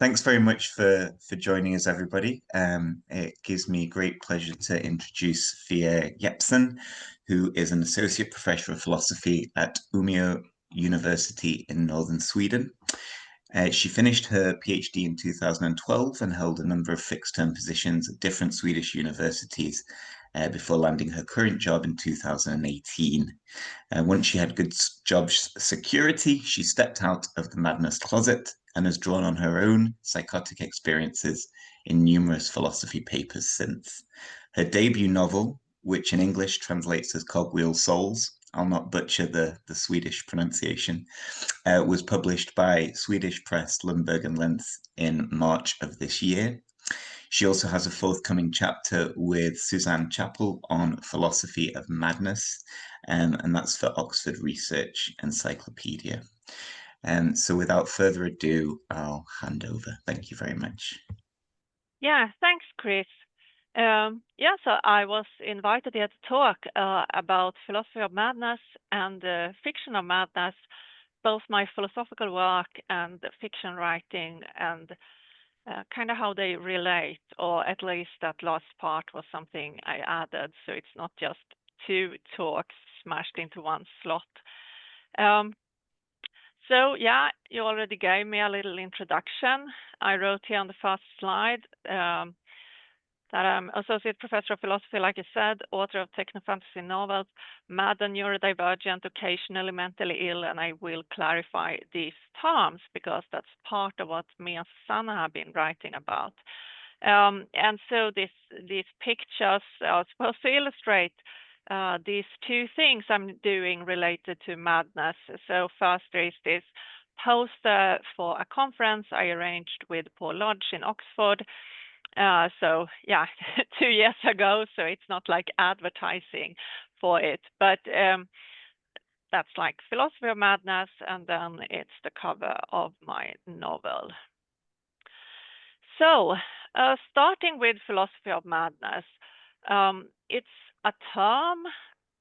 Thanks very much for joining us, everybody. It gives me great pleasure to introduce Sofia Jeppsson, who is an associate professor of philosophy at Umeå University in northern Sweden. She finished her PhD in 2012 and held a number of fixed-term positions at different Swedish universities before landing her current job in 2018. Once she had good job security, she stepped out of the madness closet and has drawn on her own psychotic experiences in numerous philosophy papers since. Her debut novel, which in English translates as Cogwheel Souls, I'll not butcher the Swedish pronunciation, was published by Swedish press Lundberg and Lentz in March of this year. She also has a forthcoming chapter with Zsuzsanna Chappell on philosophy of madness, and that's for Oxford Research Encyclopedia. So without further ado, I'll hand over. Thank you very much. Yeah, thanks, Chris. So I was invited here to talk about philosophy of madness and fiction of madness, both my philosophical work and fiction writing, and kind of how they relate, or at least that last part was something I added, so it's not just two talks smashed into one slot. So yeah, you already gave me a little introduction. I wrote here on the first slide that I'm associate professor of philosophy, like I said, author of techno-fantasy novels, mad and neurodivergent, occasionally mentally ill, and I will clarify these terms because that's part of what me and Zsuzsanna have been writing about. And so these pictures are supposed to illustrate these two things I'm doing related to madness. So first there is this poster for a conference I arranged with Paul Lodge in Oxford. So yeah, 2 years ago, so it's not like advertising for it, but that's like Philosophy of Madness, and then it's the cover of my novel. So starting with Philosophy of Madness, it's a term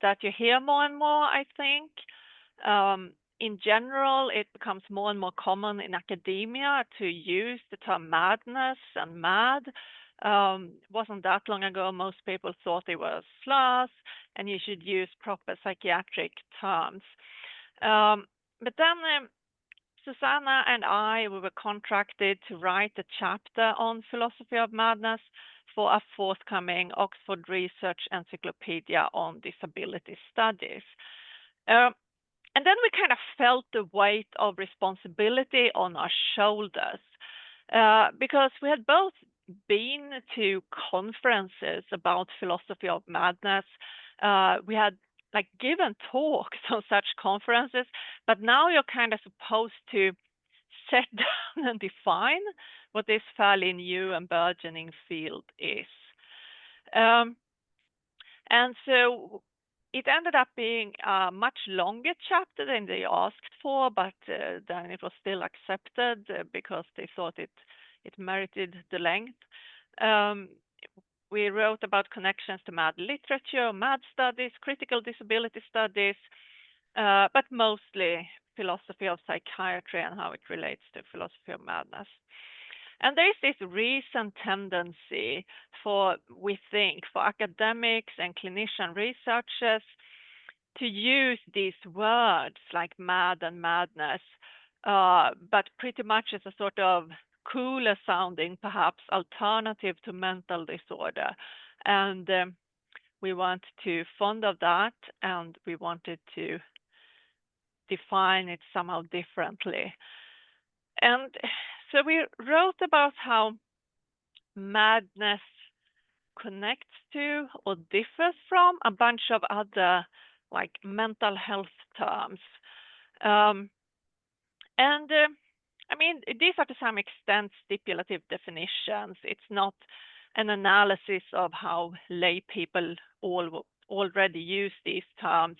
that you hear more and more, I think. In general, it becomes more and more common in academia to use the term madness and mad. Wasn't that long ago, most people thought they were slurs and you should use proper psychiatric terms. But then Zsuzsanna and I, we were contracted to write a chapter on philosophy of madness for a forthcoming Oxford Research Encyclopedia on disability studies. And then we kind of felt the weight of responsibility on our shoulders because we had both been to conferences about philosophy of madness. We had like given talks on such conferences, but now you're kind of supposed to set down and define what this fairly new and burgeoning field is. And so it ended up being a much longer chapter than they asked for, but then it was still accepted because they thought it merited the length. We wrote about connections to mad literature, mad studies, critical disability studies, but mostly philosophy of psychiatry and how it relates to philosophy of madness. And there is this recent tendency we think, for academics and clinician researchers to use these words like mad and madness, but pretty much as a sort of cooler sounding, perhaps, alternative to mental disorder. And we weren't too fond of that, and we wanted to define it somehow differently. And so we wrote about how madness connects to or differs from a bunch of other like mental health terms. I mean, these are to some extent stipulative definitions. It's not an analysis of how lay people already use these terms.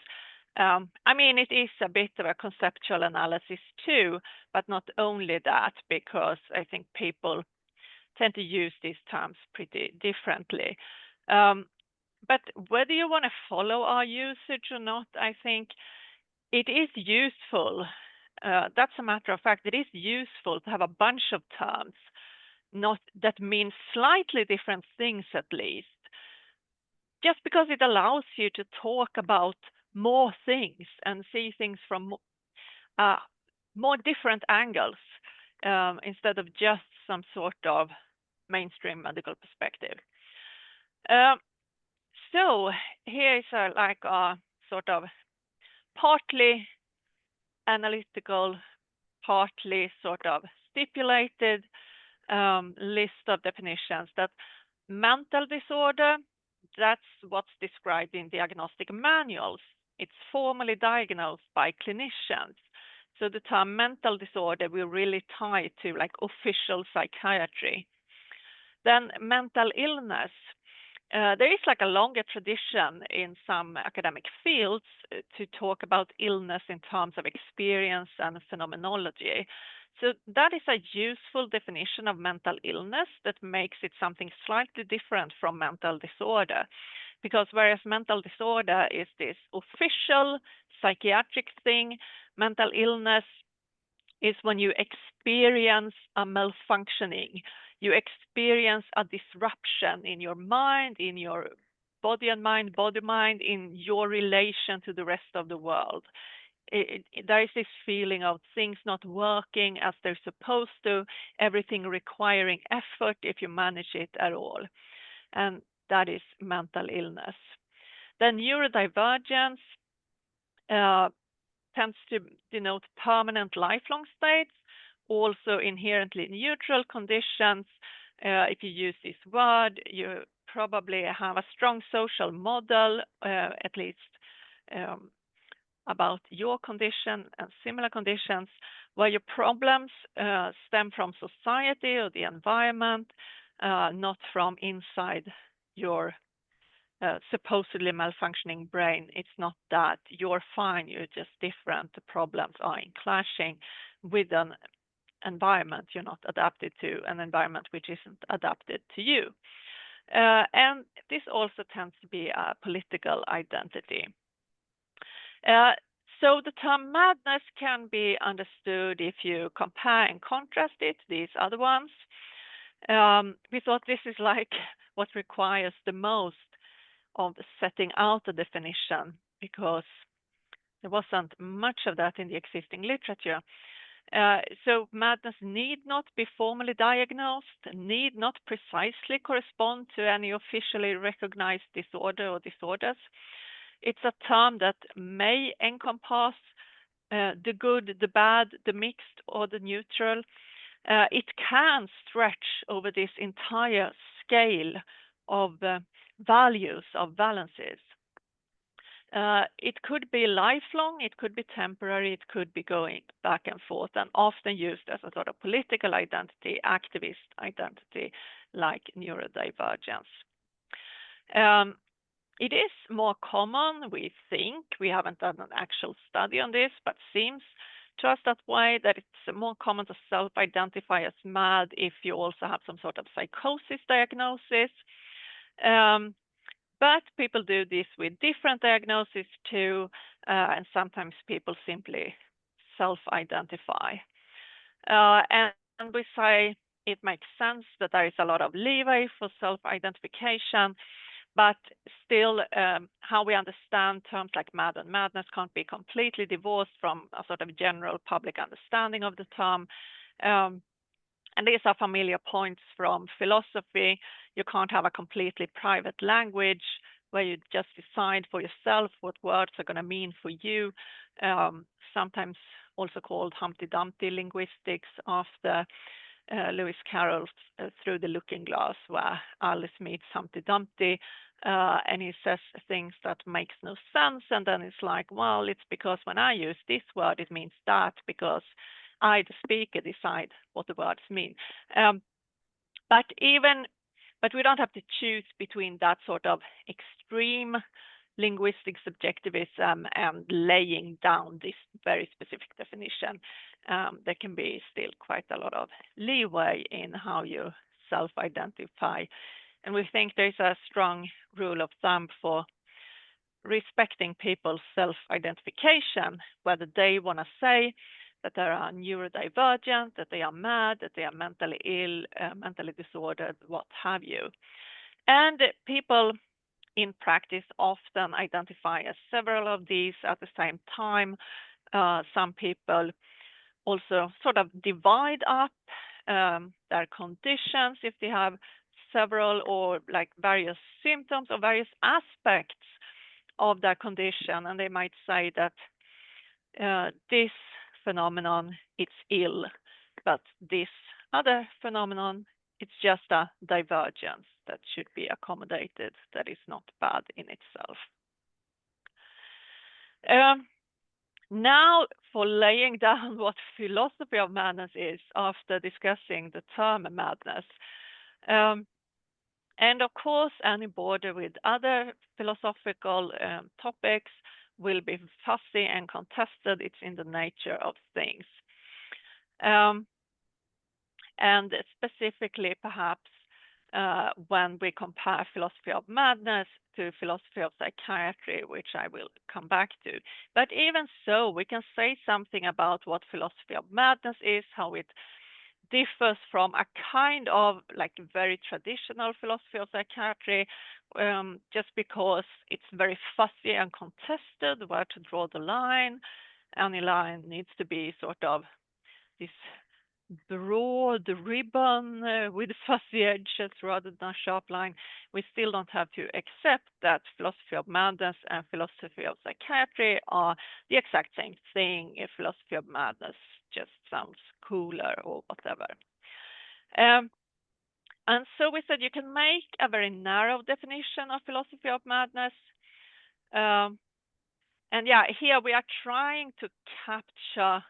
I mean, it is a bit of a conceptual analysis too, but not only that, because I think people tend to use these terms pretty differently. But whether you want to follow our usage or not, I think it is useful that's a matter of fact. It is useful to have a bunch of terms, not that mean slightly different things at least, just because it allows you to talk about more things and see things from more different angles instead of just some sort of mainstream medical perspective. So here is like a sort of partly analytical, partly sort of stipulated list of definitions. That mental disorder, that's what's described in diagnostic manuals. It's formally diagnosed by clinicians. So the term mental disorder will really tie to like official psychiatry. Then mental illness. There is like a longer tradition in some academic fields to talk about illness in terms of experience and phenomenology. So that is a useful definition of mental illness that makes it something slightly different from mental disorder. Because whereas mental disorder is this official psychiatric thing, mental illness is when you experience a malfunctioning, you experience a disruption in your mind, in your body and mind, body-mind, in your relation to the rest of the world. There is this feeling of things not working as they're supposed to, everything requiring effort if you manage it at all. And that is mental illness. Then neurodivergence tends to denote permanent lifelong states, also inherently neutral conditions. If you use this word, you probably have a strong social model, at least about your condition and similar conditions, where your problems stem from society or the environment, not from inside your supposedly malfunctioning brain. It's not that you're fine, you're just different. The problems are in clashing with an environment you're not adapted to, an environment which isn't adapted to you. And this also tends to be a political identity. So the term madness can be understood if you compare and contrast it to these other ones. We thought this is like what requires the most of setting out a definition, because there wasn't much of that in the existing literature. So madness need not be formally diagnosed, need not precisely correspond to any officially recognized disorder or disorders. It's a term that may encompass the good, the bad, the mixed, or the neutral. It can stretch over this entire scale of values, of valences. It could be lifelong, it could be temporary, it could be going back and forth, and often used as a sort of political identity, activist identity, like neurodivergence. It is more common, we think, we haven't done an actual study on this, but seems to us that way, that it's more common to self-identify as mad if you also have some sort of psychosis diagnosis. But people do this with different diagnoses too, and sometimes people simply self-identify. And we say it makes sense that there is a lot of leeway for self-identification, but still how we understand terms like mad and madness can't be completely divorced from a sort of general public understanding of the term. And these are familiar points from philosophy. You can't have a completely private language where you just decide for yourself what words are going to mean for you. Sometimes also called Humpty Dumpty linguistics, after Lewis Carroll's Through the Looking Glass, where Alice meets Humpty Dumpty, and he says things that makes no sense, and then it's like, well, it's because when I use this word, it means that, because I, the speaker, decide what the words mean. But we don't have to choose between that sort of extreme linguistic subjectivism and laying down this very specific definition. There can be still quite a lot of leeway in how you self-identify. And we think there's a strong rule of thumb for respecting people's self-identification, whether they want to say that they are neurodivergent, that they are mad, that they are mentally ill, mentally disordered, what have you. And people in practice often identify as several of these at the same time. Some people also sort of divide up their conditions if they have several or like various symptoms or various aspects of their condition, and they might say that this phenomenon it's ill, but this other phenomenon it's just a divergence that should be accommodated, that is not bad in itself. Now for laying down what philosophy of madness is after discussing the term madness. And of course, any border with other philosophical topics will be fussy and contested. It's in the nature of things. And specifically, perhaps, when we compare philosophy of madness to philosophy of psychiatry, which I will come back to. But even so, we can say something about what philosophy of madness is, how it differs from a kind of like very traditional philosophy of psychiatry, just because it's very fussy and contested where to draw the line. Any line needs to be sort of this broad ribbon with fuzzy edges rather than a sharp line. We still don't have to accept that philosophy of madness and philosophy of psychiatry are the exact same thing. If philosophy of madness just sounds cooler or whatever. And so we said you can make a very narrow definition of philosophy of madness. And yeah, here we are trying to capture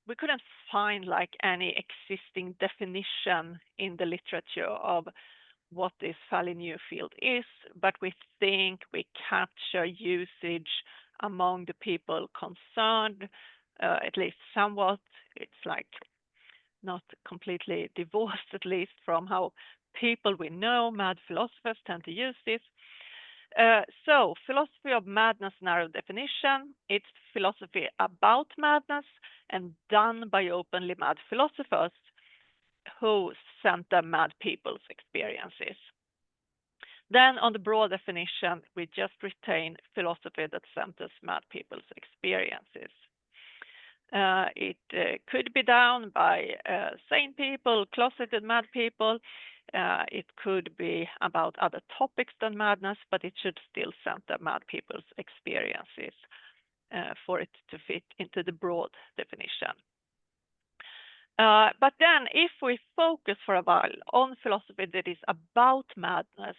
we couldn't find like any existing definition in the literature of what this fairly new field is, but we think we capture usage among the people concerned, at least somewhat. It's like not completely divorced, at least from how people we know, mad philosophers, tend to use this. So, philosophy of madness narrow definition, it's philosophy about madness and done by openly mad philosophers who center mad people's experiences. Then on the broad definition, we just retain philosophy that centers mad people's experiences. It could be done by sane people, closeted mad people. It could be about other topics than madness, but it should still center mad people's experiences for it to fit into the broad definition. But then if we focus for a while on philosophy that is about madness,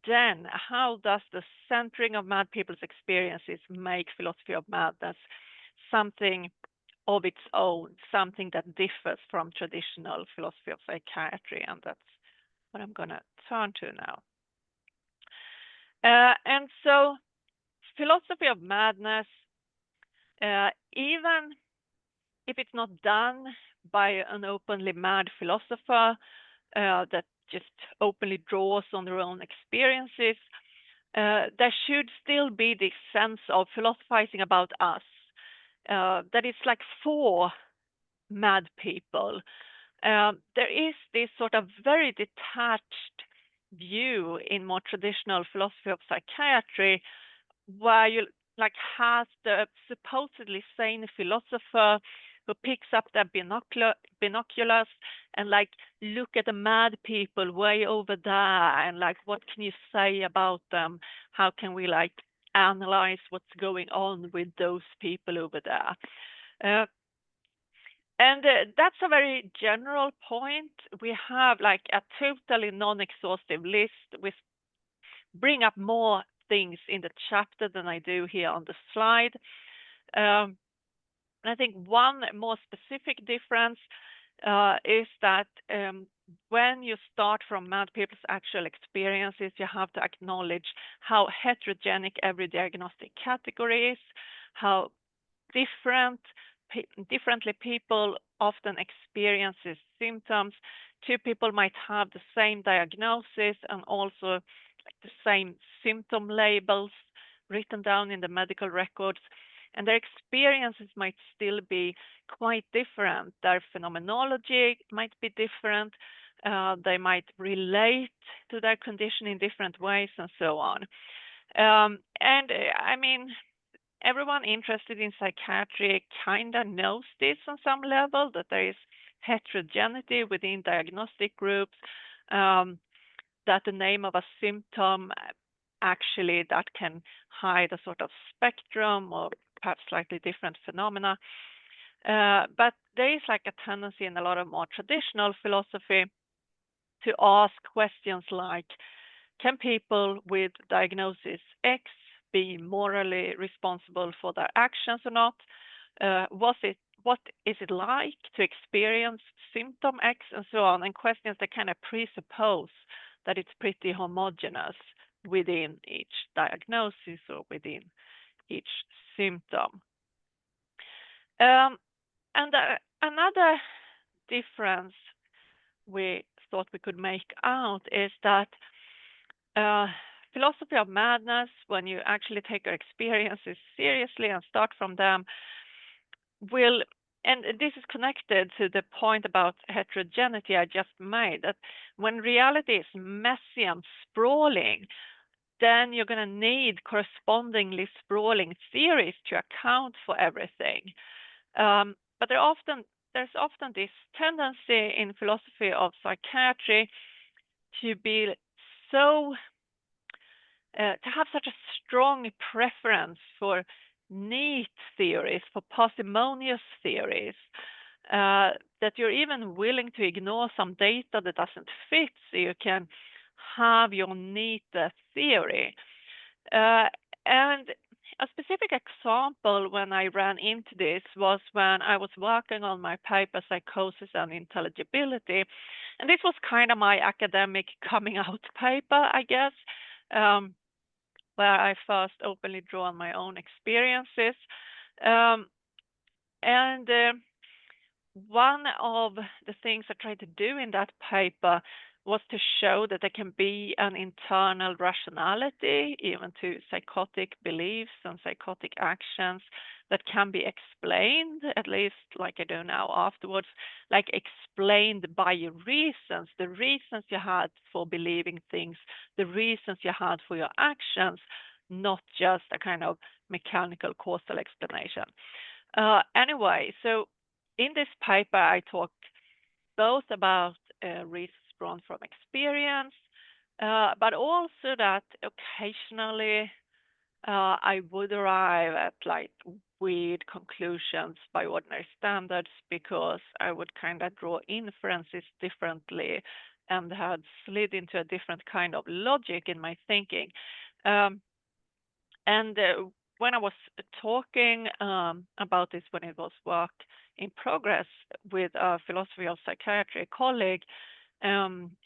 then how does the centering of mad people's experiences make philosophy of madness something of its own, something that differs from traditional philosophy of psychiatry? And that's what I'm going to turn to now. And so philosophy of madness, even if it's not done by an openly mad philosopher that just openly draws on their own experiences, there should still be this sense of philosophizing about us, that it's like for mad people. There is this sort of very detached view in more traditional philosophy of psychiatry where you like has the supposedly sane philosopher who picks up their binoculars and like look at the mad people way over there and like what can you say about them? How can we like analyze what's going on with those people over there? And that's a very general point. We have like a totally non-exhaustive list. We bring up more things in the chapter than I do here on the slide. And I think one more specific difference is that when you start from mad people's actual experiences, you have to acknowledge how heterogeneous every diagnostic category is, how differently people often experiences symptoms. Two people might have the same diagnosis and also like the same symptom labels written down in the medical records. and their experiences might still be quite different. Their phenomenology might be different. They might relate to their condition in different ways, and so on. I mean, everyone interested in psychiatry kind of knows this on some level, that there is heterogeneity within diagnostic groups, that the name of a symptom actually that can hide a sort of spectrum or perhaps slightly different phenomena. But there is like a tendency in a lot of more traditional philosophy to ask questions like, can people with diagnosis X be morally responsible for their actions or not? What is it like to experience symptom X, and so on, and questions that kind of presuppose that it's pretty homogeneous within each diagnosis or within each symptom. Another difference we thought we could make out is that philosophy of madness, when you actually take your experiences seriously and start from them, will, and this is connected to the point about heterogeneity I just made, that when reality is messy and sprawling, then you're going to need correspondingly sprawling theories to account for everything. But there's often this tendency in philosophy of psychiatry to be so to have such a strong preference for neat theories, for parsimonious theories, that you're even willing to ignore some data that doesn't fit so you can have your neat theory. And a specific example when I ran into this was when I was working on my paper, Psychosis and Intelligibility. And this was kind of my academic coming out paper, I guess, where I first openly draw on my own experiences. One of the things I tried to do in that paper was to show that there can be an internal rationality even to psychotic beliefs and psychotic actions that can be explained, at least like I do now afterwards, like explained by your reasons, the reasons you had for believing things, the reasons you had for your actions, not just a kind of mechanical causal explanation. Anyway, so in this paper, I talked both about reasons drawn from experience, but also that occasionally I would arrive at like weird conclusions by ordinary standards because I would kind of draw inferences differently and had slid into a different kind of logic in my thinking. When I was talking about this when it was work in progress with a philosophy of psychiatry colleague,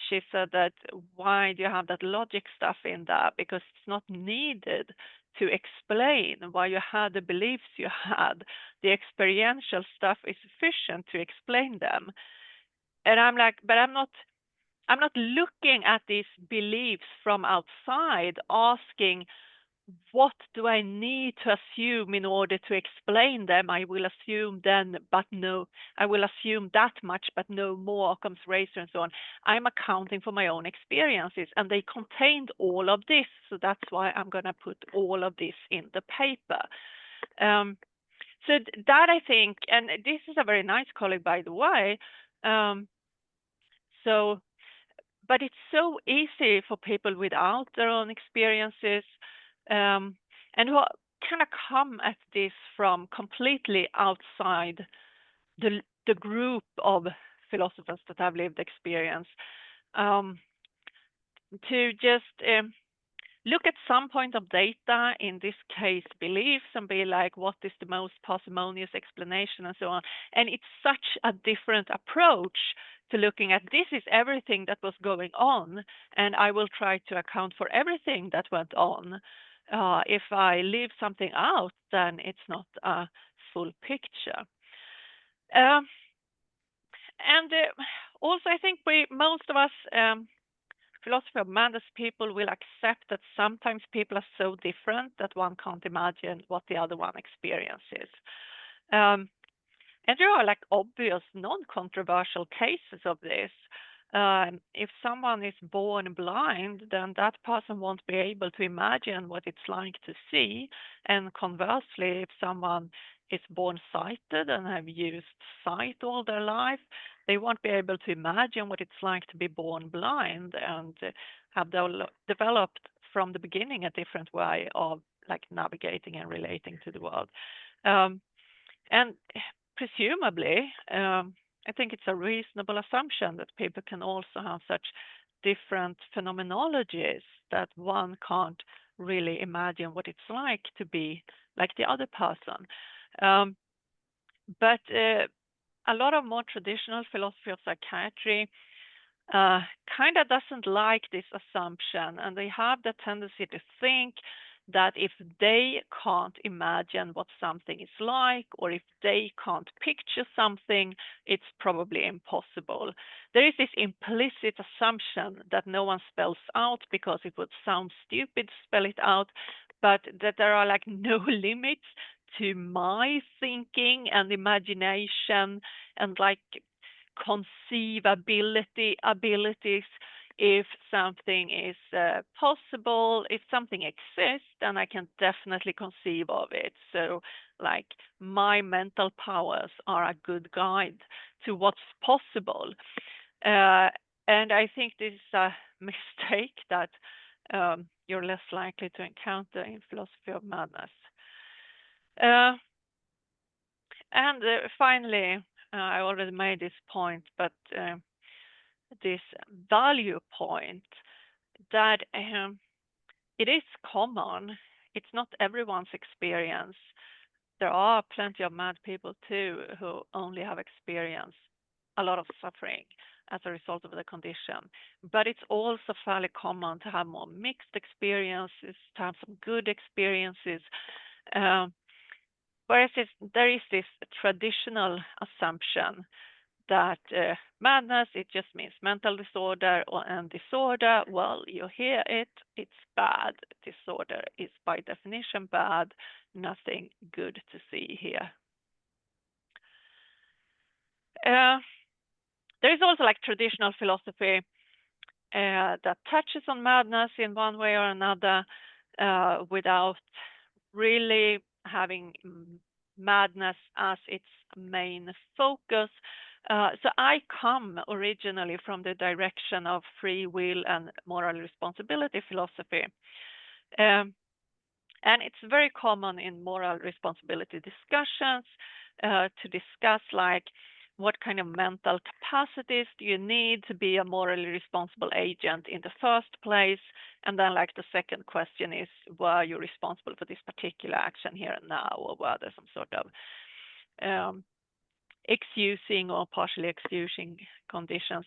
she said that why do you have that logic stuff in there? Because it's not needed to explain why you had the beliefs you had. The experiential stuff is sufficient to explain them. And I'm like, but I'm not looking at these beliefs from outside asking, what do I need to assume in order to explain them? I will assume then, but no, I will assume that much, but no more, Occam's razor and so on. I'm accounting for my own experiences, and they contained all of this, so that's why I'm going to put all of this in the paper. So that I think, and this is a very nice colleague, by the way. But it's so easy for people without their own experiences and who kind of come at this from completely outside the group of philosophers that have lived experience, to just look at some point of data, in this case beliefs, and be like, what is the most parsimonious explanation and so on. And it's such a different approach to looking at this is everything that was going on, and I will try to account for everything that went on. If I leave something out, then it's not a full picture. And also, I think most of us philosophy of madness, people will accept that sometimes people are so different that one can't imagine what the other one experiences. And there are like obvious non-controversial cases of this. If someone is born blind, then that person won't be able to imagine what it's like to see. And conversely, if someone is born sighted and have used sight all their life, they won't be able to imagine what it's like to be born blind and have developed from the beginning a different way of like navigating and relating to the world. And presumably, I think it's a reasonable assumption that people can also have such different phenomenologies that one can't really imagine what it's like to be like the other person. But a lot of more traditional philosophy of psychiatry kind of doesn't like this assumption, and they have the tendency to think that if they can't imagine what something is like, or if they can't picture something, it's probably impossible. There is this implicit assumption that no one spells out because it would sound stupid to spell it out, but that there are like no limits to my thinking and imagination and like abilities. If something is possible, if something exists, then I can definitely conceive of it. So like my mental powers are a good guide to what's possible. And I think this is a mistake that you're less likely to encounter in philosophy of madness. And finally, I already made this point, but this value point that it is common. It's not everyone's experience. There are plenty of mad people too who only have experienced a lot of suffering as a result of the condition. But it's also fairly common to have more mixed experiences, to have some good experiences. Whereas there is this traditional assumption that madness, it just means mental disorder, and disorder, well, you hear it, it's bad. Disorder is by definition bad, nothing good to see here. There is also like traditional philosophy that touches on madness in one way or another without really having madness as its main focus. So I come originally from the direction of free will and moral responsibility philosophy. And it's very common in moral responsibility discussions to discuss like what kind of mental capacities do you need to be a morally responsible agent in the first place? And then like the second question is, were you responsible for this particular action here and now, or were there some sort of excusing or partially excusing conditions?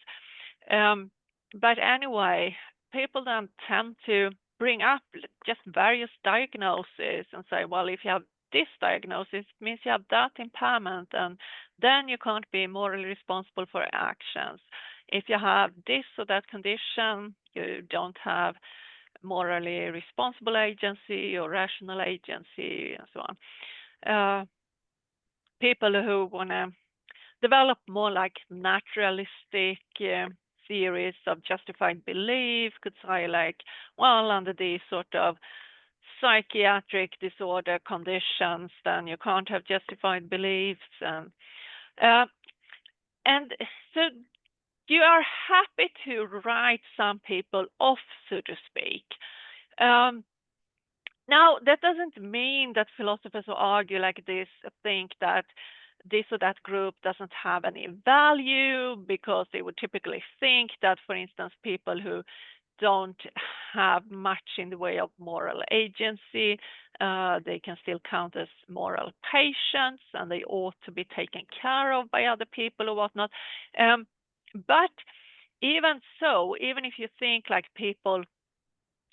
But anyway, people then tend to bring up just various diagnoses and say, well, if you have this diagnosis, it means you have that impairment, and then you can't be morally responsible for actions. If you have this or that condition, you don't have morally responsible agency or rational agency, and so on. People who want to develop more like naturalistic theories of justified belief could say like, well, under these sort of psychiatric disorder conditions, then you can't have justified beliefs. And so you are happy to write some people off, so to speak. Now, that doesn't mean that philosophers who argue like this think that this or that group doesn't have any value, because they would typically think that, for instance, people who don't have much in the way of moral agency, they can still count as moral patients, and they ought to be taken care of by other people or whatnot. But even so, even if you think like people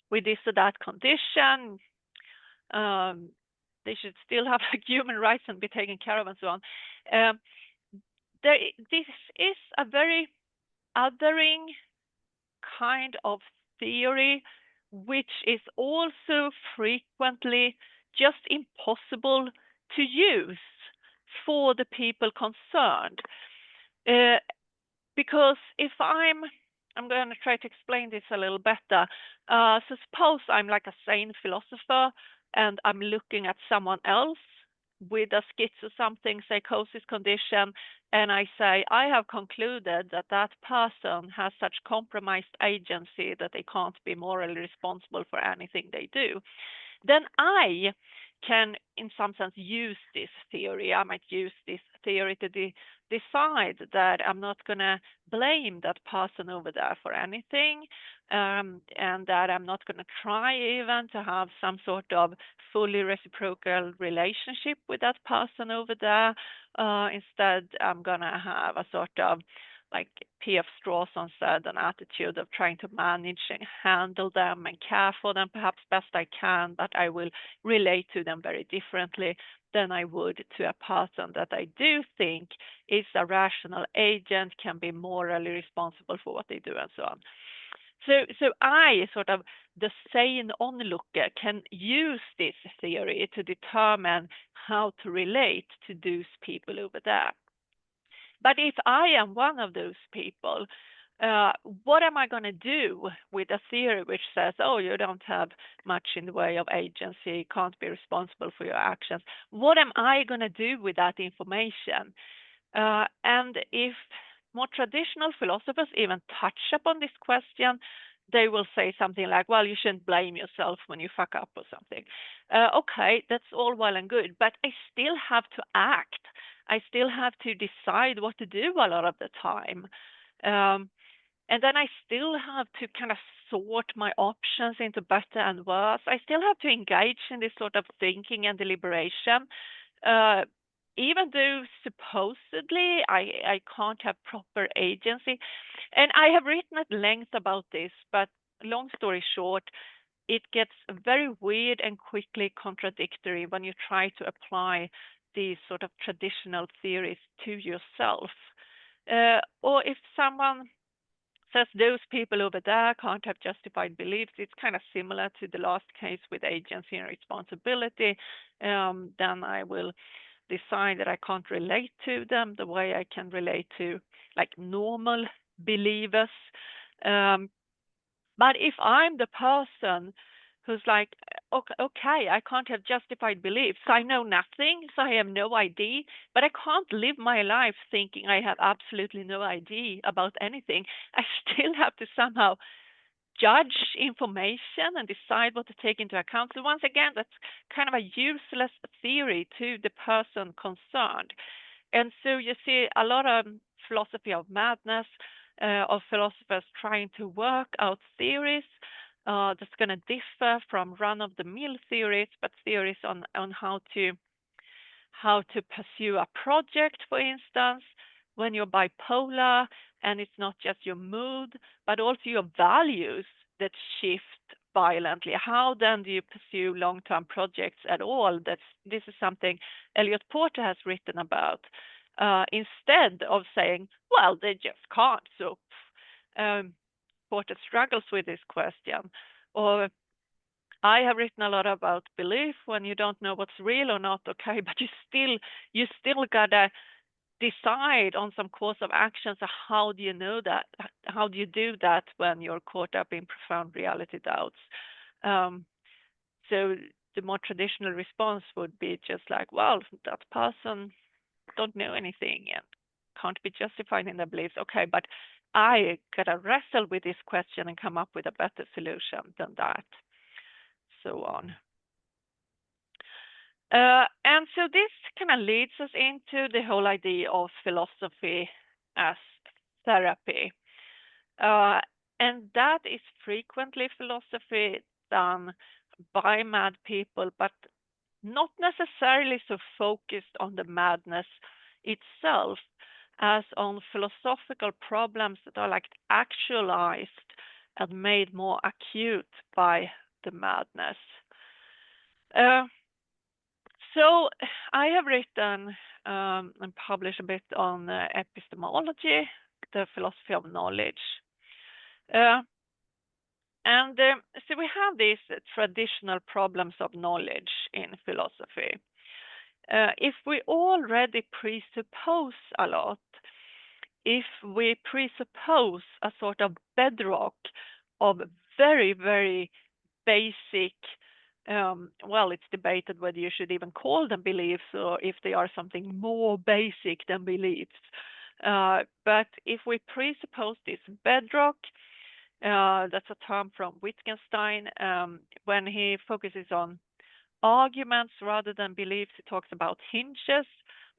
with this or that condition, they should still have like human rights and be taken care of and so on. This is a very othering kind of theory which is also frequently just impossible to use for the people concerned. Because if I'm going to try to explain this a little better. So suppose I'm like a sane philosopher and I'm looking at someone else with a schizo something psychosis condition, and I say, I have concluded that that person has such compromised agency that they can't be morally responsible for anything they do. Then I can, in some sense, use this theory. I might use this theory to decide that I'm not going to blame that person over there for anything, and that I'm not going to try even to have some sort of fully reciprocal relationship with that person over there. Instead, I'm going to have a sort of, like P.F. Strawson said, an attitude of trying to manage and handle them and care for them perhaps best I can, but I will relate to them very differently than I would to a person that I do think is a rational agent, can be morally responsible for what they do, and so on. So I, sort of the sane onlooker, can use this theory to determine how to relate to those people over there. But if I am one of those people, what am I going to do with a theory which says, oh, you don't have much in the way of agency, can't be responsible for your actions? What am I going to do with that information? And if more traditional philosophers even touch upon this question, they will say something like, well, you shouldn't blame yourself when you fuck up or something. Okay, that's all well and good, but I still have to act. I still have to decide what to do a lot of the time. And then I still have to kind of sort my options into better and worse. I still have to engage in this sort of thinking and deliberation. Even though supposedly I can't have proper agency. And I have written at length about this, but long story short, it gets very weird and quickly contradictory when you try to apply these sort of traditional theories to yourself. Or if someone says those people over there can't have justified beliefs, it's kind of similar to the last case with agency and responsibility. Then I will decide that I can't relate to them the way I can relate to like normal believers. But if I'm the person who's like, okay, I can't have justified beliefs, so I know nothing, so I have no idea, but I can't live my life thinking I have absolutely no idea about anything. I still have to somehow judge information and decide what to take into account. So once again, that's kind of a useless theory to the person concerned. And so you see a lot of philosophy of madness, of philosophers trying to work out theories that's going to differ from run-of-the-mill theories, but theories on how to pursue a project, for instance, when you're bipolar, and it's not just your mood, but also your values that shift violently. How then do you pursue long-term projects at all? This is something Elliot Porter has written about. Instead of saying, well, they just can't. So Porter struggles with this question. Or I have written a lot about belief when you don't know what's real or not, okay, but you still gotta decide on some course of action. So how do you know that? How do you do that when you're caught up in profound reality doubts? So the more traditional response would be just like, well, that person don't know anything and can't be justified in their beliefs. Okay, but I gotta wrestle with this question and come up with a better solution than that. So on. And so this kind of leads us into the whole idea of philosophy as therapy. And that is frequently philosophy done by mad people, but not necessarily so focused on the madness itself as on philosophical problems that are like actualized and made more acute by the madness. So I have written and published a bit on epistemology, the philosophy of knowledge. And so we have these traditional problems of knowledge in philosophy. If we already presuppose a lot, if we presuppose a sort of bedrock of very, very basic, well, it's debated whether you should even call them beliefs or if they are something more basic than beliefs. But if we presuppose this bedrock, that's a term from Wittgenstein, when he focuses on arguments rather than beliefs, he talks about hinges.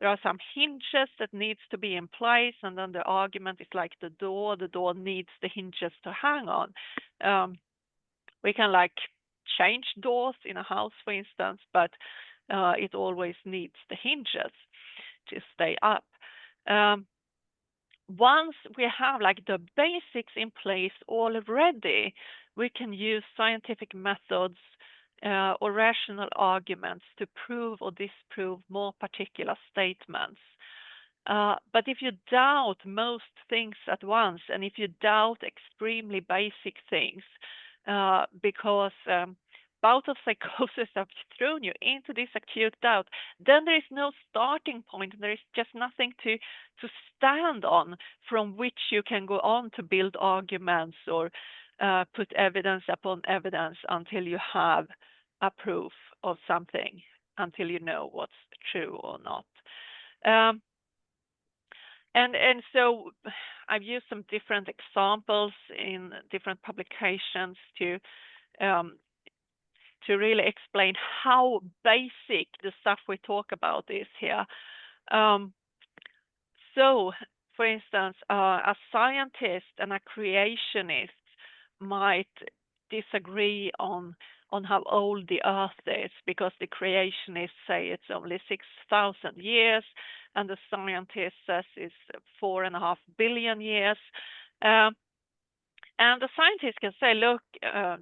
There are some hinges that needs to be in place, and then the argument is like the door. The door needs the hinges to hang on. We can like change doors in a house, for instance, but it always needs the hinges to stay up. Once we have like the basics in place already, we can use scientific methods or rational arguments to prove or disprove more particular statements. But if you doubt most things at once, and if you doubt extremely basic things, because bout of psychosis have thrown you into this acute doubt, then there is no starting point. There is just nothing to stand on from which you can go on to build arguments or put evidence upon evidence until you have a proof of something, until you know what's true or not. And so I've used some different examples in different publications to really explain how basic the stuff we talk about is here. So, for instance, a scientist and a creationist might disagree on how old the Earth is, because the creationists say it's only 6,000 years, and the scientist says it's 4.5 billion years. And the scientist can say, look,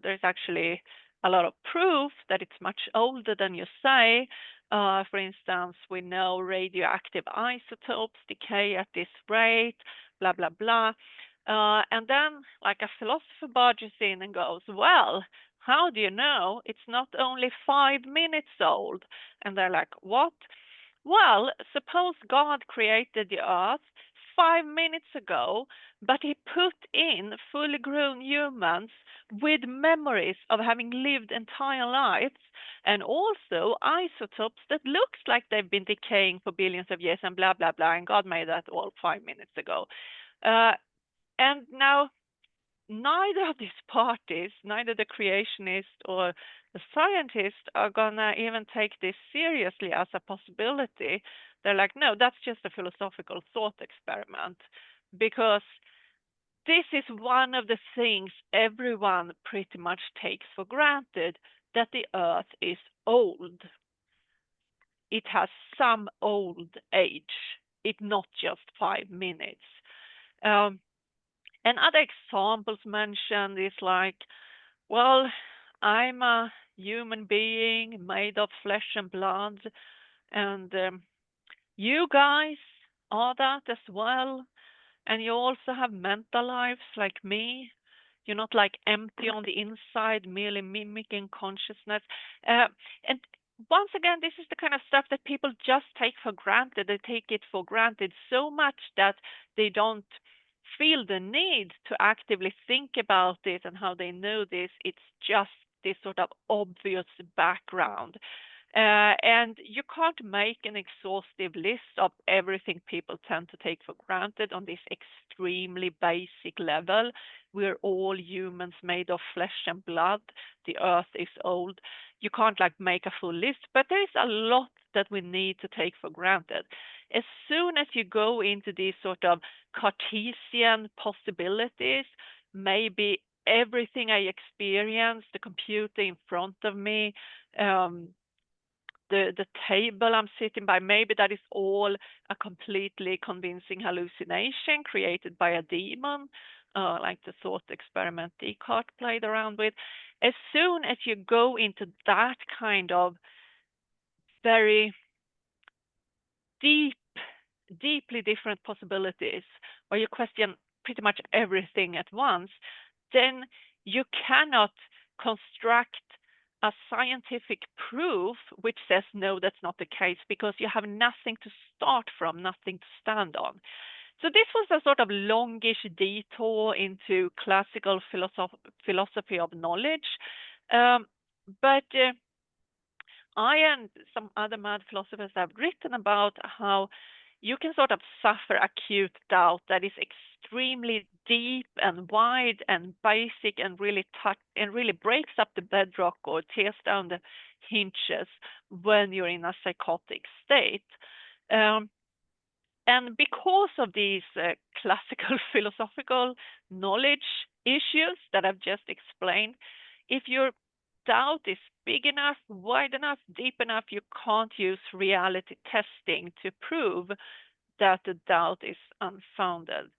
there's actually a lot of proof that it's much older than you say. For instance, we know radioactive isotopes decay at this rate, blah, blah, blah. And then, like, a philosopher barges in and goes, well, how do you know it's not only 5 minutes old? And they're like, what? Well, suppose God created the earth 5 minutes ago, but he put in fully grown humans with memories of having lived entire lives, and also isotopes that looks like they've been decaying for billions of years, and blah, blah, blah, and God made that all 5 minutes ago. And now, neither of these parties, neither the creationist or the scientist, are gonna even take this seriously as a possibility. They're like, no, that's just a philosophical thought experiment, because this is one of the things everyone pretty much takes for granted, that the earth is old. It has some old age. It's not just 5 minutes. And other examples mentioned is like, well, I'm a human being made of flesh and blood, and you guys are that as well, and you also have mental lives like me. You're not like empty on the inside, merely mimicking consciousness. And once again, this is the kind of stuff that people just take for granted. They take it for granted so much that they don't feel the need to actively think about it and how they know this. It's just this sort of obvious background. And you can't make an exhaustive list of everything people tend to take for granted on this extremely basic level. We're all humans made of flesh and blood. The earth is old. You can't like make a full list, but there is a lot that we need to take for granted. As soon as you go into these sort of Cartesian possibilities, maybe everything I experience, the computer in front of me, the table I'm sitting by, maybe that is all a completely convincing hallucination created by a demon, like the thought experiment Descartes played around with. As soon as you go into that kind of very deeply different possibilities, where you question pretty much everything at once, then you cannot construct a scientific proof which says no, that's not the case, because you have nothing to start from, nothing to stand on. So this was a sort of longish detour into classical philosophy of knowledge. But I and some other mad philosophers have written about how you can sort of suffer acute doubt that is extremely deep and wide and basic and really breaks up the bedrock or tears down the hinges when you're in a psychotic state. And because of these classical philosophical knowledge issues that I've just explained, if your doubt is big enough, wide enough, deep enough, you can't use reality testing to prove that the doubt is unfounded.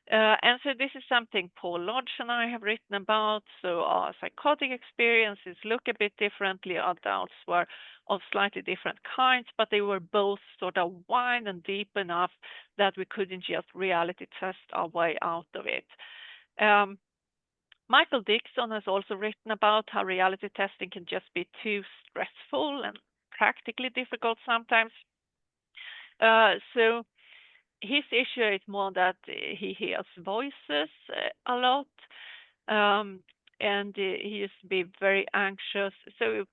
And so this is something Paul Lodge and I have written about. So our psychotic experiences look a bit differently. Our doubts were of slightly different kinds, but they were both sort of wide and deep enough that we couldn't just reality test our way out of it. Michael Dixon has also written about how reality testing can just be too stressful and practically difficult sometimes. So his issue is more that he hears voices a lot, and he used to be very anxious. So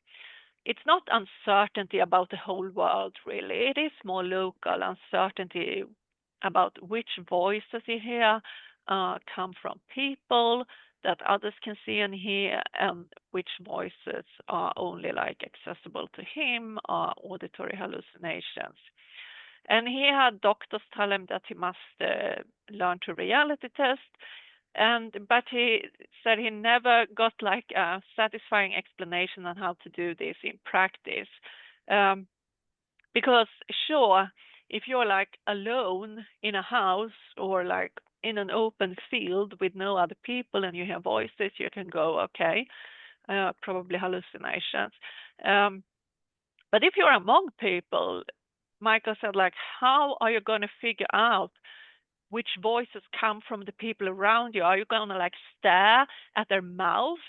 it's not uncertainty about the whole world, really. It is more local uncertainty about which voices he hear come from people that others can see and hear, and which voices are only like accessible to him, or auditory hallucinations. And he had doctors tell him that he must learn to reality test, but he said he never got like a satisfying explanation on how to do this in practice. Because sure, if you're like alone in a house or like in an open field with no other people and you hear voices, you can go, okay, probably hallucinations. But if you're among people, Michael said, like, how are you going to figure out which voices come from the people around you? Are you going to like stare at their mouths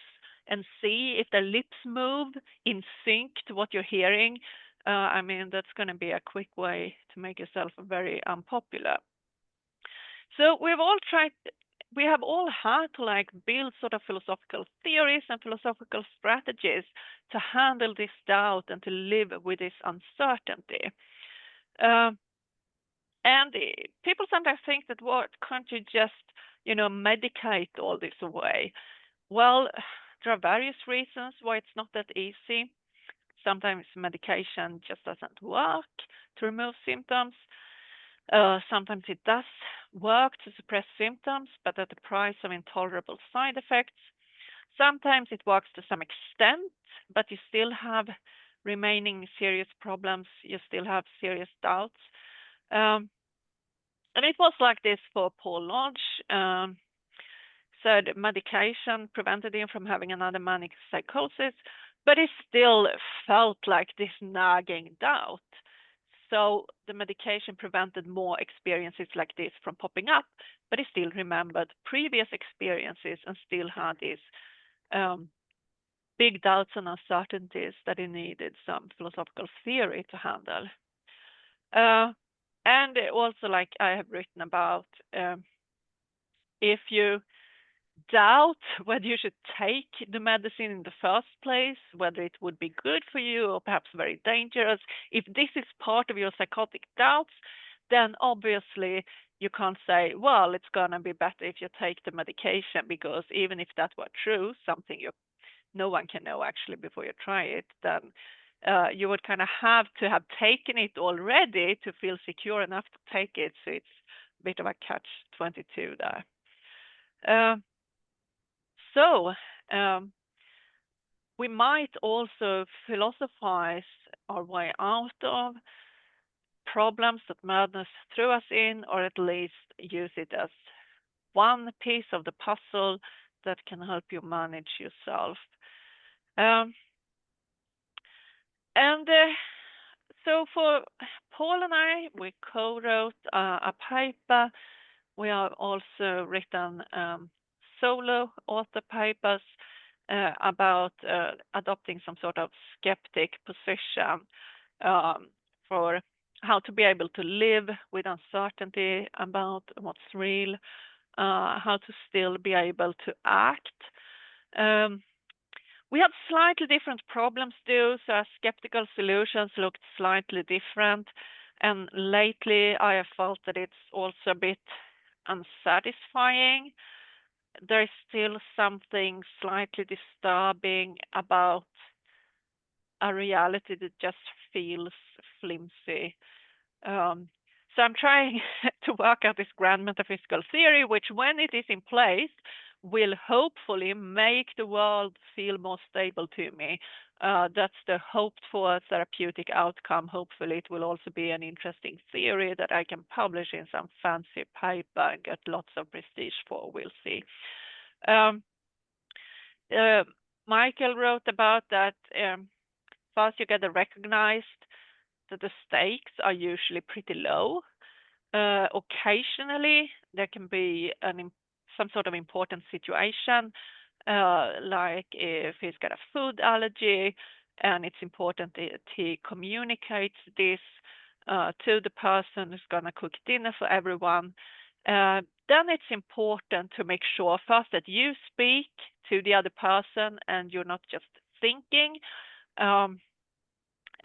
and see if their lips move in sync to what you're hearing? I mean, that's going to be a quick way to make yourself very unpopular. So we have all had to like build sort of philosophical theories and philosophical strategies to handle this doubt and to live with this uncertainty. And people sometimes think that, what, can't you just, medicate all this away? Well, there are various reasons why it's not that easy. Sometimes medication just doesn't work to remove symptoms. Sometimes it does work to suppress symptoms, but at the price of intolerable side effects. Sometimes it works to some extent, but you still have remaining serious problems. You still have serious doubts. And it was like this for Paul Lodge. Said medication prevented him from having another manic psychosis, but he still felt like this nagging doubt. So the medication prevented more experiences like this from popping up, but he still remembered previous experiences and still had these big doubts and uncertainties that he needed some philosophical theory to handle. And also, like I have written about, if you doubt whether you should take the medicine in the first place, whether it would be good for you or perhaps very dangerous, if this is part of your psychotic doubts, then obviously you can't say, well, it's going to be better if you take the medication, because even if that were true, something no one can know actually before you try it, then you would kind of have to have taken it already to feel secure enough to take it. So it's a bit of a catch-22 there. So we might also philosophize our way out of problems that madness threw us in, or at least use it as one piece of the puzzle that can help you manage yourself. So for Paul and I, we co-wrote a paper. We have also written solo author papers about adopting some sort of skeptic position for how to be able to live with uncertainty about what's real, how to still be able to act. We had slightly different problems though, so our skeptical solutions looked slightly different. And lately I have felt that it's also a bit unsatisfying. There is still something slightly disturbing about a reality that just feels flimsy. So I'm trying to work out this grand metaphysical theory, which when it is in place, will hopefully make the world feel more stable to me. That's the hoped for therapeutic outcome. Hopefully it will also be an interesting theory that I can publish in some fancy paper and get lots of prestige for. We'll see. Michael wrote about that first you get recognized that the stakes are usually pretty low. Occasionally, there can be some sort of important situation, like if he's got a food allergy, and it's important that he communicates this to the person who's going to cook dinner for everyone. Then it's important to make sure first that you speak to the other person and you're not just thinking.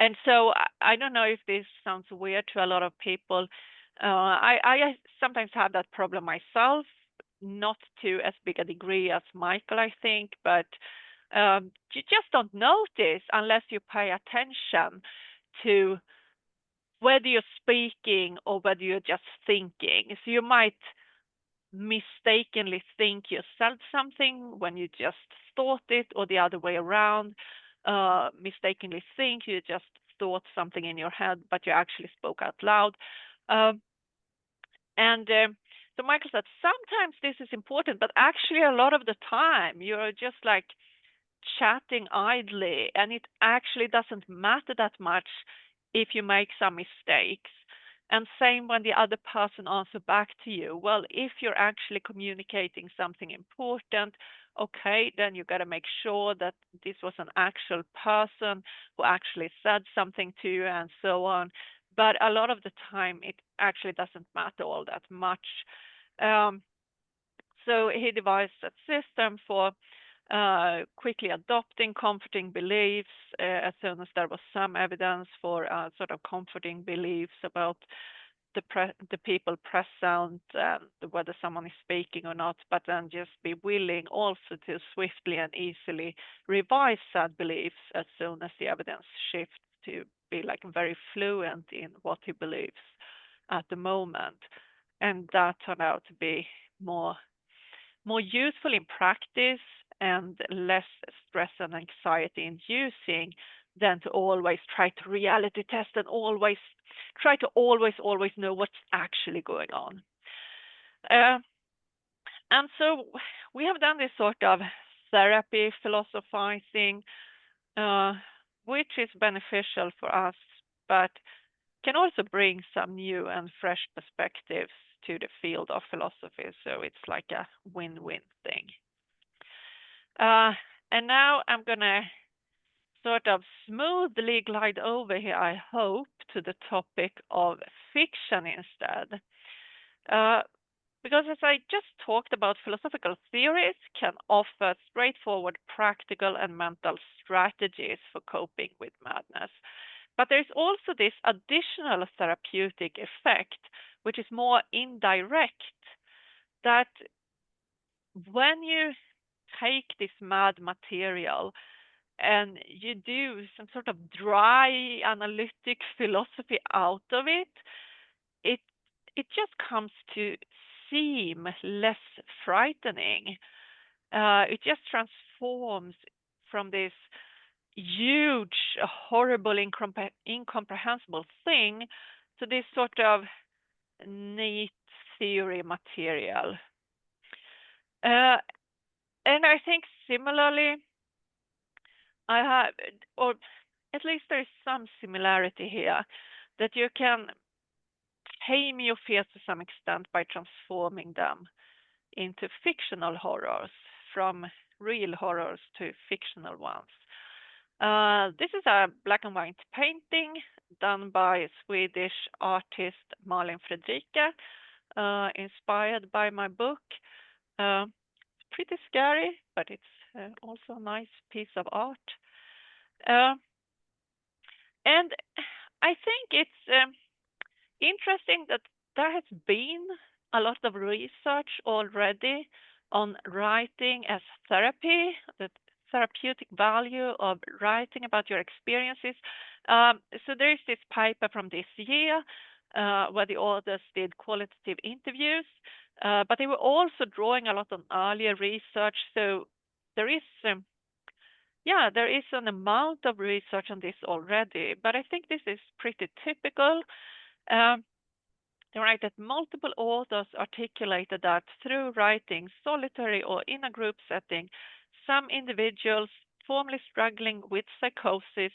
And so I don't know if this sounds weird to a lot of people. I sometimes have that problem myself, not to as big a degree as Michael, I think, but you just don't notice unless you pay attention to whether you're speaking or whether you're just thinking. So you might mistakenly think you said something when you just thought it, or the other way around. Mistakenly think you just thought something in your head, but you actually spoke out loud. So Michael said, sometimes this is important, but actually a lot of the time you're just like chatting idly, and it actually doesn't matter that much if you make some mistakes. And same when the other person answers back to you. Well, if you're actually communicating something important, okay, then you got to make sure that this was an actual person who actually said something to you and so on. But a lot of the time, it actually doesn't matter all that much. So he devised a system for quickly adopting comforting beliefs as soon as there was some evidence for sort of comforting beliefs about the people present and whether someone is speaking or not, but then just be willing also to swiftly and easily revise said beliefs as soon as the evidence shifts to be like very fluent in what he believes at the moment. And that turned out to be more useful in practice and less stress and anxiety inducing than to always try to reality test and always try to always know what's actually going on. And so we have done this sort of therapy philosophizing, which is beneficial for us, but can also bring some new and fresh perspectives to the field of philosophy. So it's like a win-win thing. And now I'm going to sort of smoothly glide over here, I hope, to the topic of fiction instead. Because as I just talked about, philosophical theories can offer straightforward practical and mental strategies for coping with madness. But there's also this additional therapeutic effect, which is more indirect, that when you take this mad material and you do some sort of dry analytic philosophy out of it, it just comes to seem less frightening. It just transforms from this huge, horrible, incomprehensible thing to this sort of neat theory material. And I think similarly, I have, or at least there is some similarity here, that you can tame your fears to some extent by transforming them into fictional horrors, from real horrors to fictional ones. This is a black and white painting done by Swedish artist Malin Fredrika, inspired by my book. Pretty scary, but it's also a nice piece of art. And I think it's interesting that there has been a lot of research already on writing as therapy, the therapeutic value of writing about your experiences. So there is this paper from this year where the authors did qualitative interviews, but they were also drawing a lot on earlier research. So there is there is an amount of research on this already, but I think this is pretty typical. They write that multiple authors articulated that through writing, solitary or in a group setting, some individuals formerly struggling with psychosis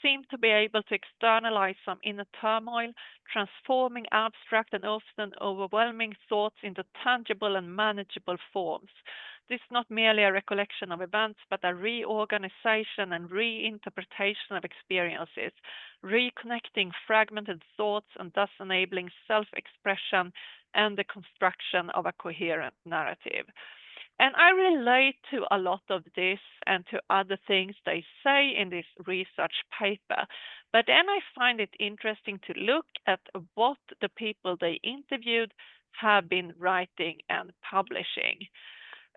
seem to be able to externalize some inner turmoil, transforming abstract and often overwhelming thoughts into tangible and manageable forms. This is not merely a recollection of events, but a reorganization and reinterpretation of experiences, reconnecting fragmented thoughts and thus enabling self-expression and the construction of a coherent narrative. And I relate to a lot of this and to other things they say in this research paper. But then I find it interesting to look at what the people they interviewed have been writing and publishing.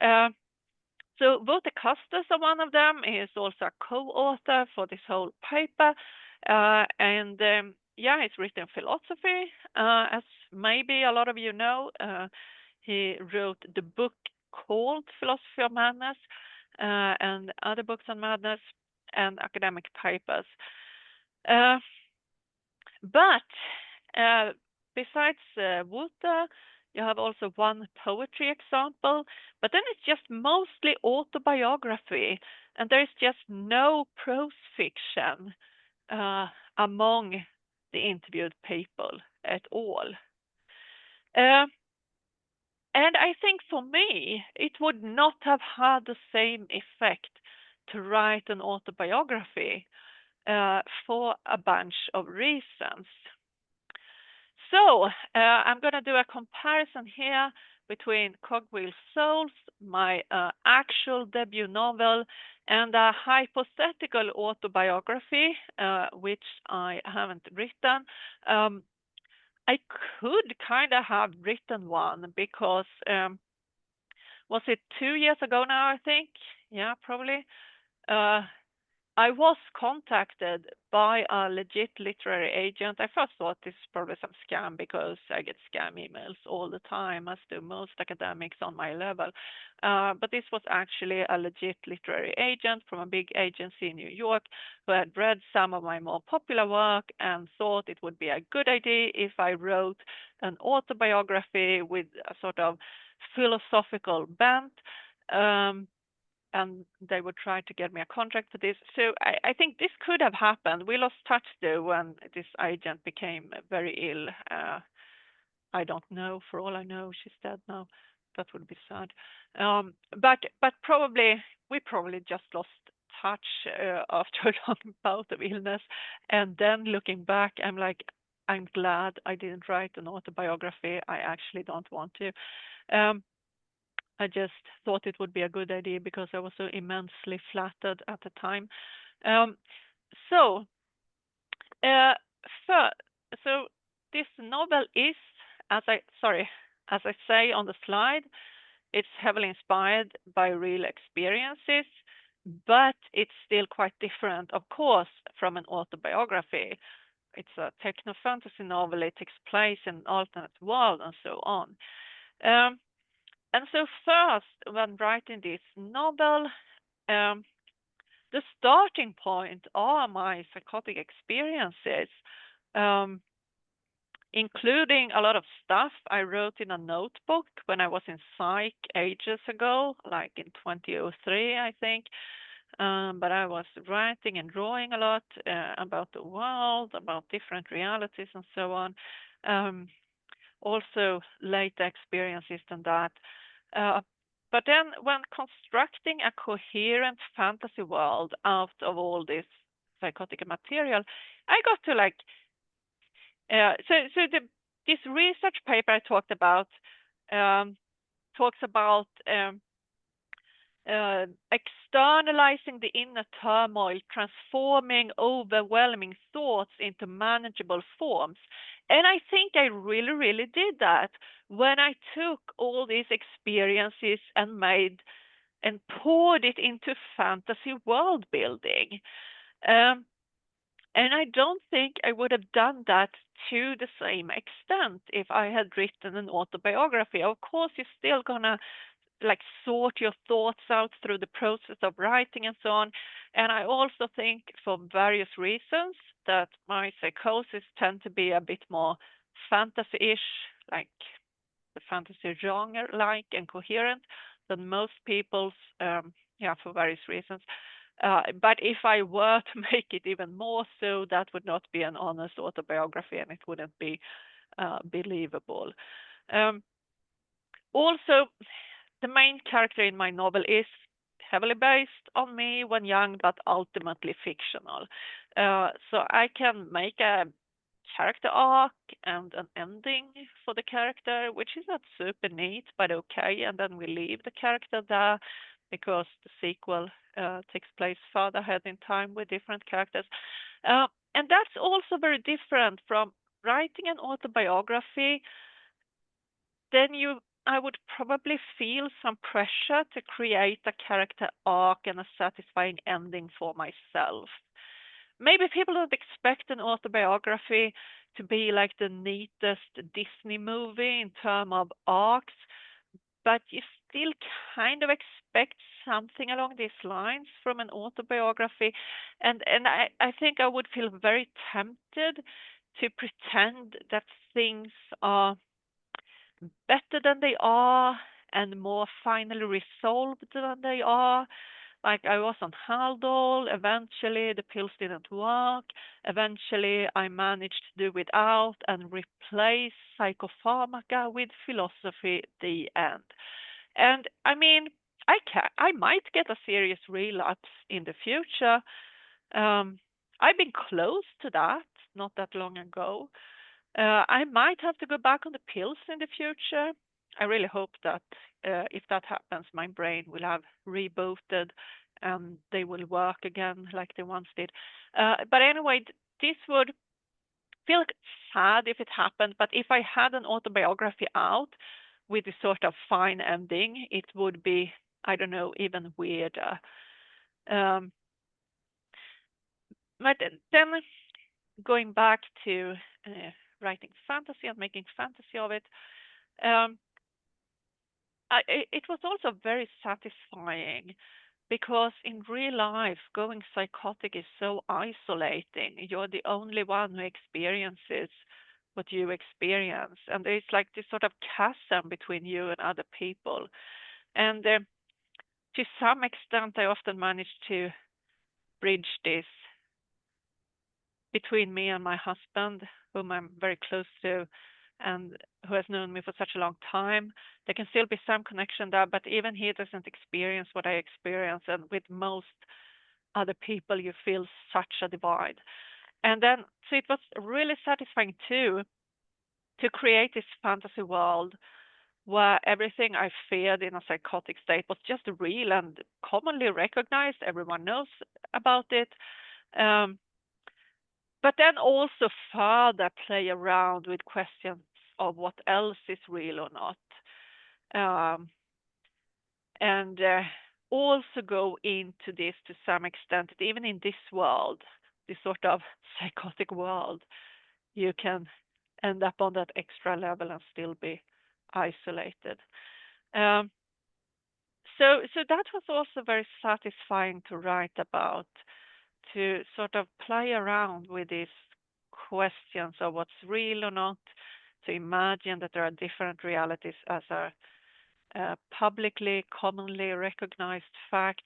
So Vote Custis, one of them, is also a co-author for this whole paper. He's written philosophy. As maybe a lot of you know, he wrote the book called Philosophy of Madness and other books on madness and academic papers. But besides Wuta, you have also one poetry example, but then it's just mostly autobiography, and there is just no prose fiction among the interviewed people at all. And I think for me, it would not have had the same effect to write an autobiography for a bunch of reasons. So I'm going to do a comparison here between Cogwheel Souls, my actual debut novel, and a hypothetical autobiography, which I haven't written. I could kind of have written one because, was it 2 years ago now, I think? Yeah, probably. I was contacted by a legit literary agent. I first thought this is probably some scam because I get scam emails all the time, as do most academics on my level. But this was actually a legit literary agent from a big agency in New York who had read some of my more popular work and thought it would be a good idea if I wrote an autobiography with a sort of philosophical bent. And they would try to get me a contract for this. So I think this could have happened. We lost touch though when this agent became very ill. I don't know. For all I know, she's dead now. That would be sad. But we probably just lost touch after a long bout of illness. And then looking back, I'm glad I didn't write an autobiography. I actually don't want to. I just thought it would be a good idea because I was so immensely flattered at the time. So this novel is, as I say on the slide, it's heavily inspired by real experiences, but it's still quite different, of course, from an autobiography. It's a techno fantasy novel. It takes place in an alternate world and so on. And so first, when writing this novel, the starting point are my psychotic experiences, including a lot of stuff I wrote in a notebook when I was in psych ages ago, like in 2003, I think. But I was writing and drawing a lot about the world, about different realities and so on. Also later experiences than that. But then when constructing a coherent fantasy world out of all this psychotic material, I got to like, this research paper I talked about talks about externalizing the inner turmoil, transforming overwhelming thoughts into manageable forms. And I think I really, really did that when I took all these experiences and made and poured it into fantasy world building. Um, and I don't think I would have done that to the same extent if I had written an autobiography. Of course, you're still gonna like sort your thoughts out through the process of writing and so on. And I also think for various reasons that my psychosis tend to be a bit more fantasy-ish, like the fantasy genre like and coherent than most people's, yeah, for various reasons. But if I were to make it even more so, that would not be an honest autobiography and it wouldn't be believable. Also, the main character in my novel is heavily based on me when young, but ultimately fictional. So I can make a character arc and an ending for the character, which is not super neat, but okay. And then we leave the character there because the sequel takes place further ahead in time with different characters. And that's also very different from writing an autobiography. Then I would probably feel some pressure to create a character arc and a satisfying ending for myself. Maybe people don't expect an autobiography to be like the neatest Disney movie in terms of arcs, but you still kind of expect something along these lines from an autobiography. And I think I would feel very tempted to pretend that things are better than they are and more finally resolved than they are. Like I was on Haldol, eventually the pills didn't work. Eventually I managed to do without and replace psychopharmaca with philosophy, the end. And I mean, I might get a serious relapse in the future. I've been close to that not that long ago. I might have to go back on the pills in the future. I really hope that if that happens, my brain will have rebooted and they will work again like they once did. But anyway, this would feel sad if it happened. But if I had an autobiography out with this sort of fine ending, it would be, I don't know, even weirder. Um, but then going back to writing fantasy and making fantasy of it, um, it was also very satisfying because in real life, going psychotic is so isolating. You're the only one who experiences what you experience, and there's like this sort of chasm between you and other people. And to some extent, I often manage to bridge this between me and my husband, whom I'm very close to and who has known me for such a long time. There can still be some connection there, but even he doesn't experience what I experience. And with most other people, you feel such a divide. And then, so it was really satisfying too to create this fantasy world where everything I feared in a psychotic state was just real and commonly recognized. Everyone knows about it. Um, but then also further play around with questions of what else is real or not. Um, and also go into this to some extent, that even in this world, this sort of psychotic world, you can end up on that extra level and still be isolated. Um, so that was also very satisfying to write about, to sort of play around with these questions of what's real or not, to imagine that there are different realities as a publicly, commonly recognized fact.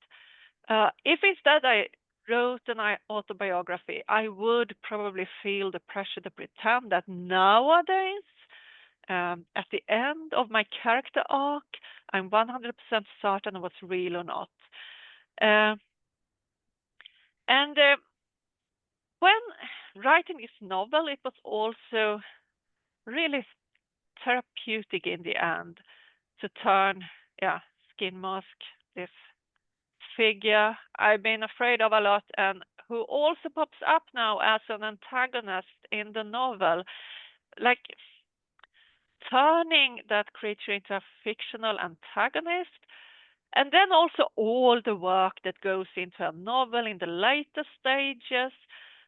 If instead I wrote an autobiography, I would probably feel the pressure to pretend that nowadays, at the end of my character arc, I'm 100% certain of what's real or not. When writing this novel, it was also really therapeutic in the end to turn, Skin Mask, this figure I've been afraid of a lot, and who also pops up now as an antagonist in the novel, like turning that creature into a fictional antagonist. And then also all the work that goes into a novel in the later stages,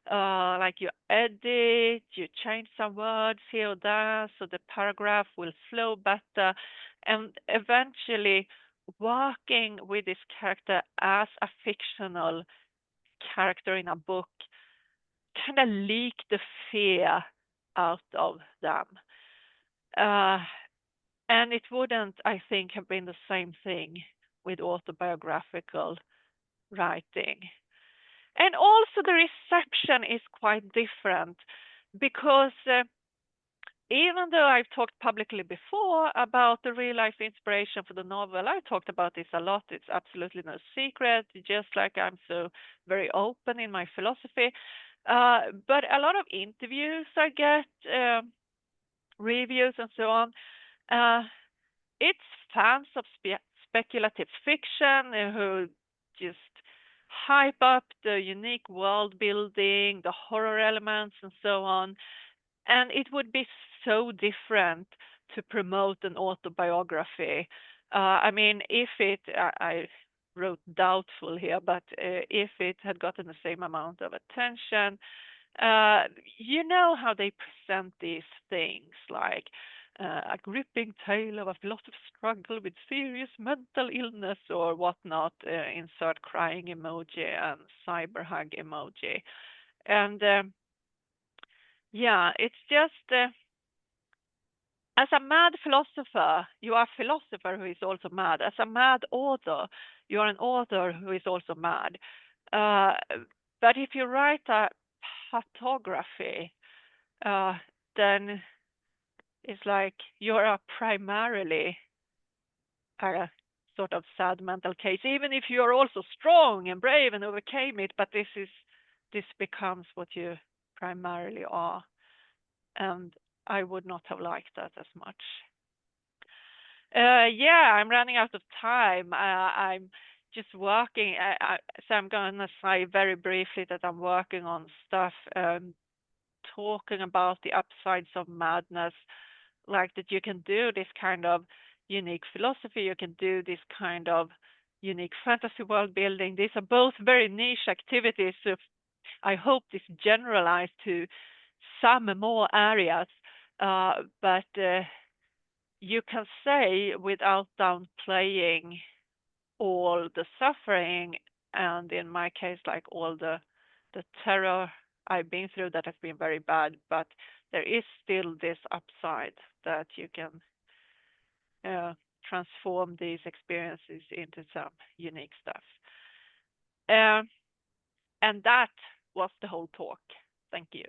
like you edit, you change some words here or there so the paragraph will flow better, and eventually working with this character as a fictional character in a book kind of leak the fear out of them. And it wouldn't, I think, have been the same thing with autobiographical writing. And also the reception is quite different because even though I've talked publicly before about the real life inspiration for the novel, I've talked about this a lot. It's absolutely no secret, just like I'm so very open in my philosophy. But a lot of interviews I get, reviews and so on, it's fans of speculative fiction who just hype up the unique world building, the horror elements, and so on. And it would be so different to promote an autobiography. I mean, if it, I wrote doubtful here, but if it had gotten the same amount of attention, you know how they present these things like a gripping tale of a philosopher's struggle with serious mental illness or whatnot, insert crying emoji and cyber hug emoji. And it's just as a mad philosopher, you are a philosopher who is also mad. As a mad author, you are an author who is also mad. But if you write a photography, then it's like you're primarily a sort of sad mental case, even if you're also strong and brave and overcame it. But this becomes what you primarily are, and I would not have liked that as much. I'm running out of time. I'm just working. So I'm going to say very briefly that I'm working on stuff, talking about the upsides of madness, like that you can do this kind of unique philosophy, you can do this kind of unique fantasy world building. These are both very niche activities. So I hope this generalized to some more areas, but you can say without downplaying all the suffering, and in my case, like all the terror I've been through that has been very bad, but there is still this upside that you can transform these experiences into some unique stuff. And that was the whole talk. Thank you.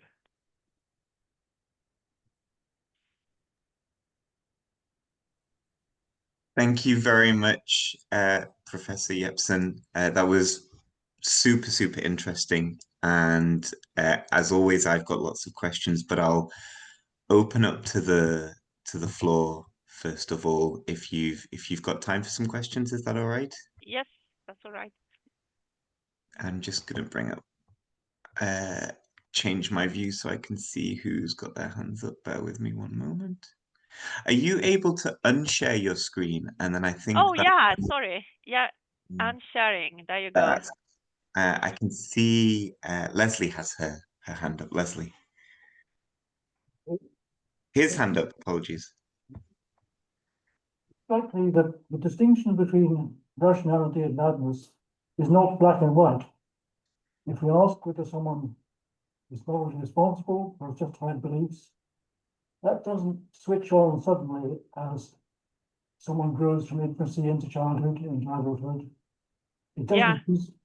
Thank you very much, Professor Jeppsson. That was super, super interesting. And as always, I've got lots of questions, but I'll open up to the floor first of all. If you've got time for some questions, is that all right? Yes, that's all right. I'm just gonna bring up change my view so I can see who's got their hands up. Bear with me one moment. Are you able to unshare your screen? And then I think Oh, yeah, sorry. Yeah, Mm. I'm sharing. There you go. That's I can see Leslie has her hand up. Leslie, his hand up. Apologies. Likely that the distinction between rationality and madness is not black and white. If we ask whether someone is morally responsible for justified beliefs, that doesn't switch on suddenly as someone grows from infancy into childhood into adulthood. It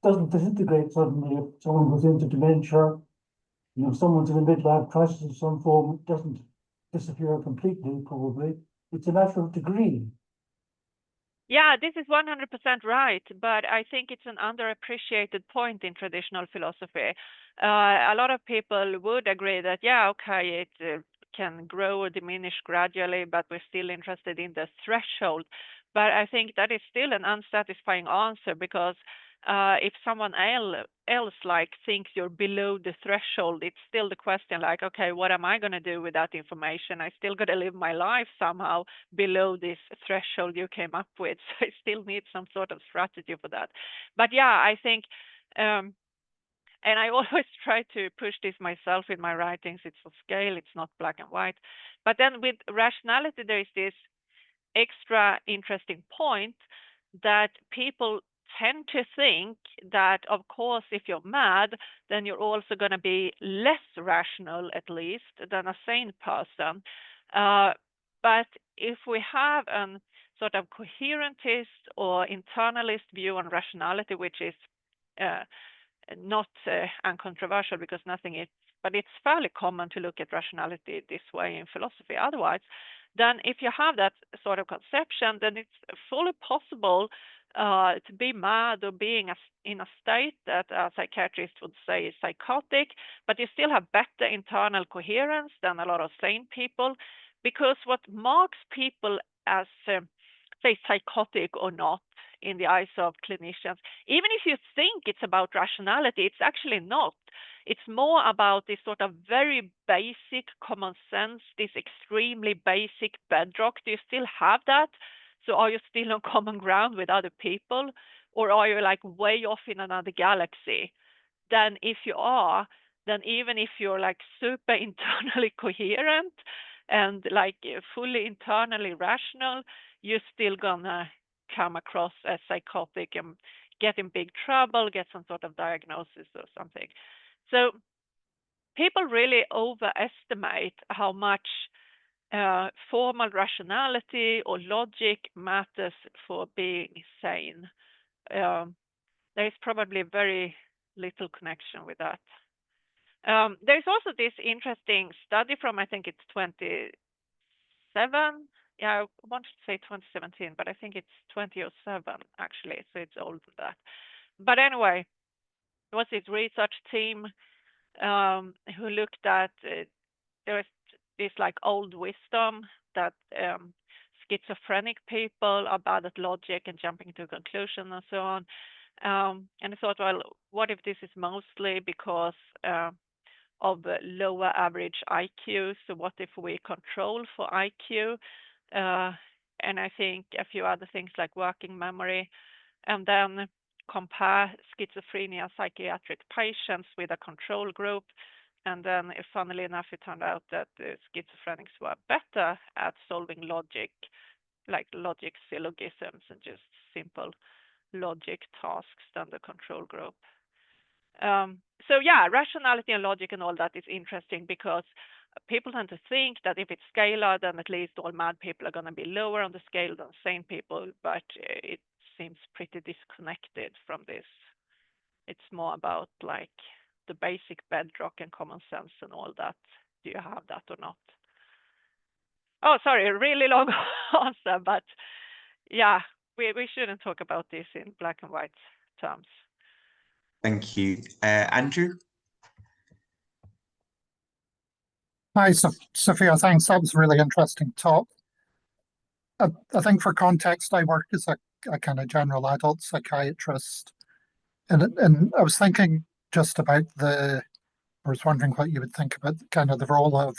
doesn't disintegrate suddenly if someone goes into dementia. You know, someone's in a midlife crisis of some form, it doesn't disappear completely, probably. It's a matter of degree. Yeah, this is 100% right, but I think it's an underappreciated point in traditional philosophy. A lot of people would agree that, yeah, okay, it can grow or diminish gradually, but we're still interested in the threshold. But I think that is still an unsatisfying answer, because if someone else like thinks you're below the threshold, it's still the question like, okay, what am I going to do with that information? I still got to live my life somehow below this threshold you came up with. So I still need some sort of strategy for that. But yeah, I think, and I always try to push this myself in my writings. It's for scale, it's not black and white. But then with rationality, there is this extra interesting point that people tend to think that, of course, if you're mad, then you're also going to be less rational, at least, than a sane person. But if we have a sort of coherentist or internalist view on rationality, which is not uncontroversial because nothing is, but it's fairly common to look at rationality this way in philosophy otherwise, then if you have that sort of conception, then it's fully possible to be mad or being in a state that a psychiatrist would say is psychotic, but you still have better internal coherence than a lot of sane people, because what marks people as, say, psychotic or not in the eyes of clinicians, even if you think it's about rationality, it's actually not. It's more about this sort of very basic common sense, this extremely basic bedrock. Do you still have that? So are you still on common ground with other people? Or are you like way off in another galaxy? Then if you are, then even if you're like super internally coherent and like fully internally rational, you're still gonna come across as psychotic and get in big trouble, get some sort of diagnosis or something. So people really overestimate how much formal rationality or logic matters for being sane. There is probably very little connection with that. There's also this interesting study from, I think it's 27. Yeah, I wanted to say 2017, but I think it's 2007 actually, so it's older than that. But anyway, it was this research team who looked at there was this like old wisdom that schizophrenic people are bad at logic and jumping to conclusion and so on. And I thought, well, what if this is mostly because of lower average IQ? So what if we control for IQ? And I think a few other things like working memory, and then compare schizophrenia psychiatric patients with a control group. And then, funnily enough, it turned out that the schizophrenics were better at solving logic, like logic syllogisms and just simple logic tasks than the control group. So yeah, rationality and logic and all that is interesting, because people tend to think that if it's scalar, then at least all mad people are going to be lower on the scale than sane people, but it seems pretty disconnected from this. It's more about like the basic bedrock and common sense and all that. Do you have that or not? Oh, sorry, a really long answer, but yeah, we shouldn't talk about this in black and white terms. Thank you. Andrew? Hi, Sofia, thanks. That was a really interesting talk. I think for context, I work as a kind of general adult psychiatrist. And I was thinking just about I was wondering what you would think about kind of the role of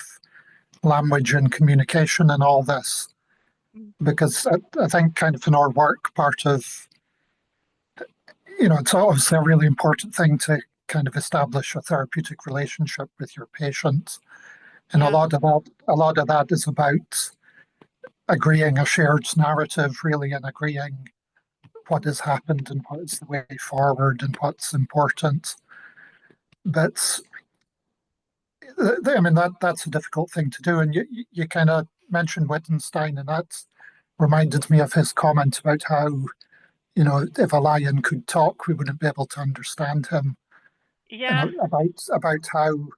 language and communication in all this. Because I think kind of in our work, part of, it's obviously a really important thing to kind of establish a therapeutic relationship with your patient. And a lot of that is about agreeing a shared narrative, really, and agreeing what has happened and what is the way forward and what's important. But I mean, that's a difficult thing to do. And you kind of mentioned Wittgenstein, and that reminded me of his comment about how, if a lion could talk, we wouldn't be able to understand him. Yeah. And about how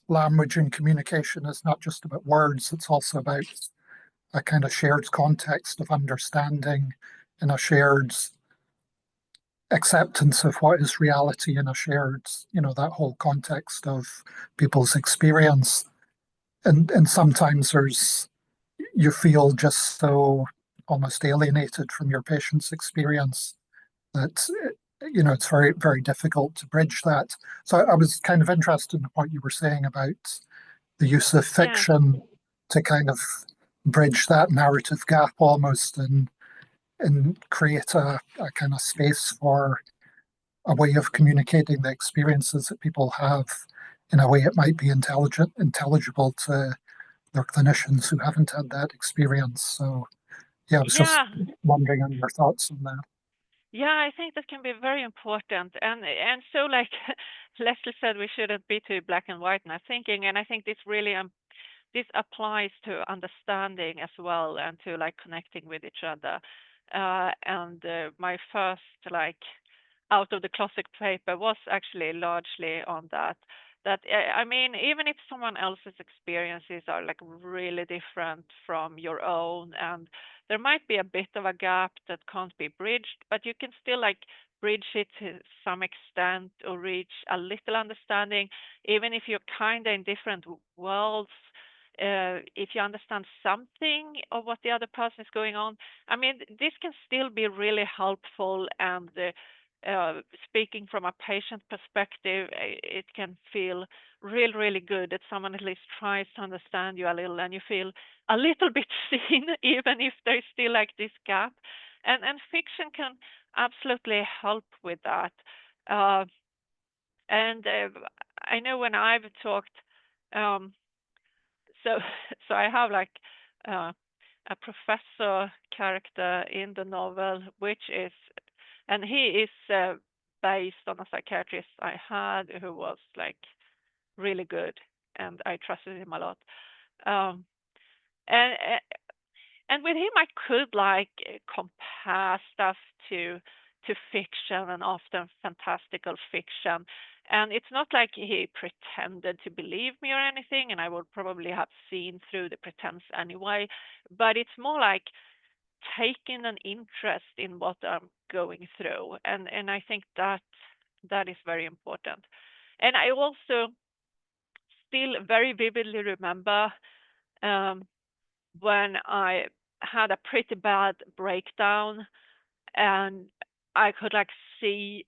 language and communication is not just about words, it's also about a kind of shared context of understanding in a shared acceptance of what is reality in a shared, that whole context of people's experience. And sometimes you feel just so almost alienated from your patient's experience that it's very, very difficult to bridge that. So I was kind of interested in what you were saying about the use of fiction to kind of bridge that narrative gap almost, and create a kind of space for a way of communicating the experiences that people have in a way it might be intelligible to their clinicians who haven't had that experience. So yeah, I was just wondering on your thoughts on that. Yeah, I think that can be very important. And so like Leslie said, we shouldn't be too black and white in our thinking. And I think this really this applies to understanding as well, and to like connecting with each other. My first like out of the closet paper was actually largely on that. I mean, even if someone else's experiences are like really different from your own, and there might be a bit of a gap that can't be bridged, but you can still like bridge it to some extent or reach a little understanding, even if you're kind of in different worlds. If you understand something of what the other person is going on, I mean, this can still be really helpful. And speaking from a patient perspective, it can feel really, really good that someone at least tries to understand you a little, and you feel a little bit seen, even if there's still like this gap. And fiction can absolutely help with that. I know when I've talked, um, so so I have like a professor character in the novel, which is, and he is based on a psychiatrist I had who was like really good, and I trusted him a lot. Um, and and with him, I could like compare stuff to fiction, and often fantastical fiction. And it's not like he pretended to believe me or anything, and I would probably have seen through the pretense anyway. But it's more like taking an interest in what I'm going through, and I think that is very important. And I also still very vividly remember um, when I had a pretty bad breakdown, and I could like see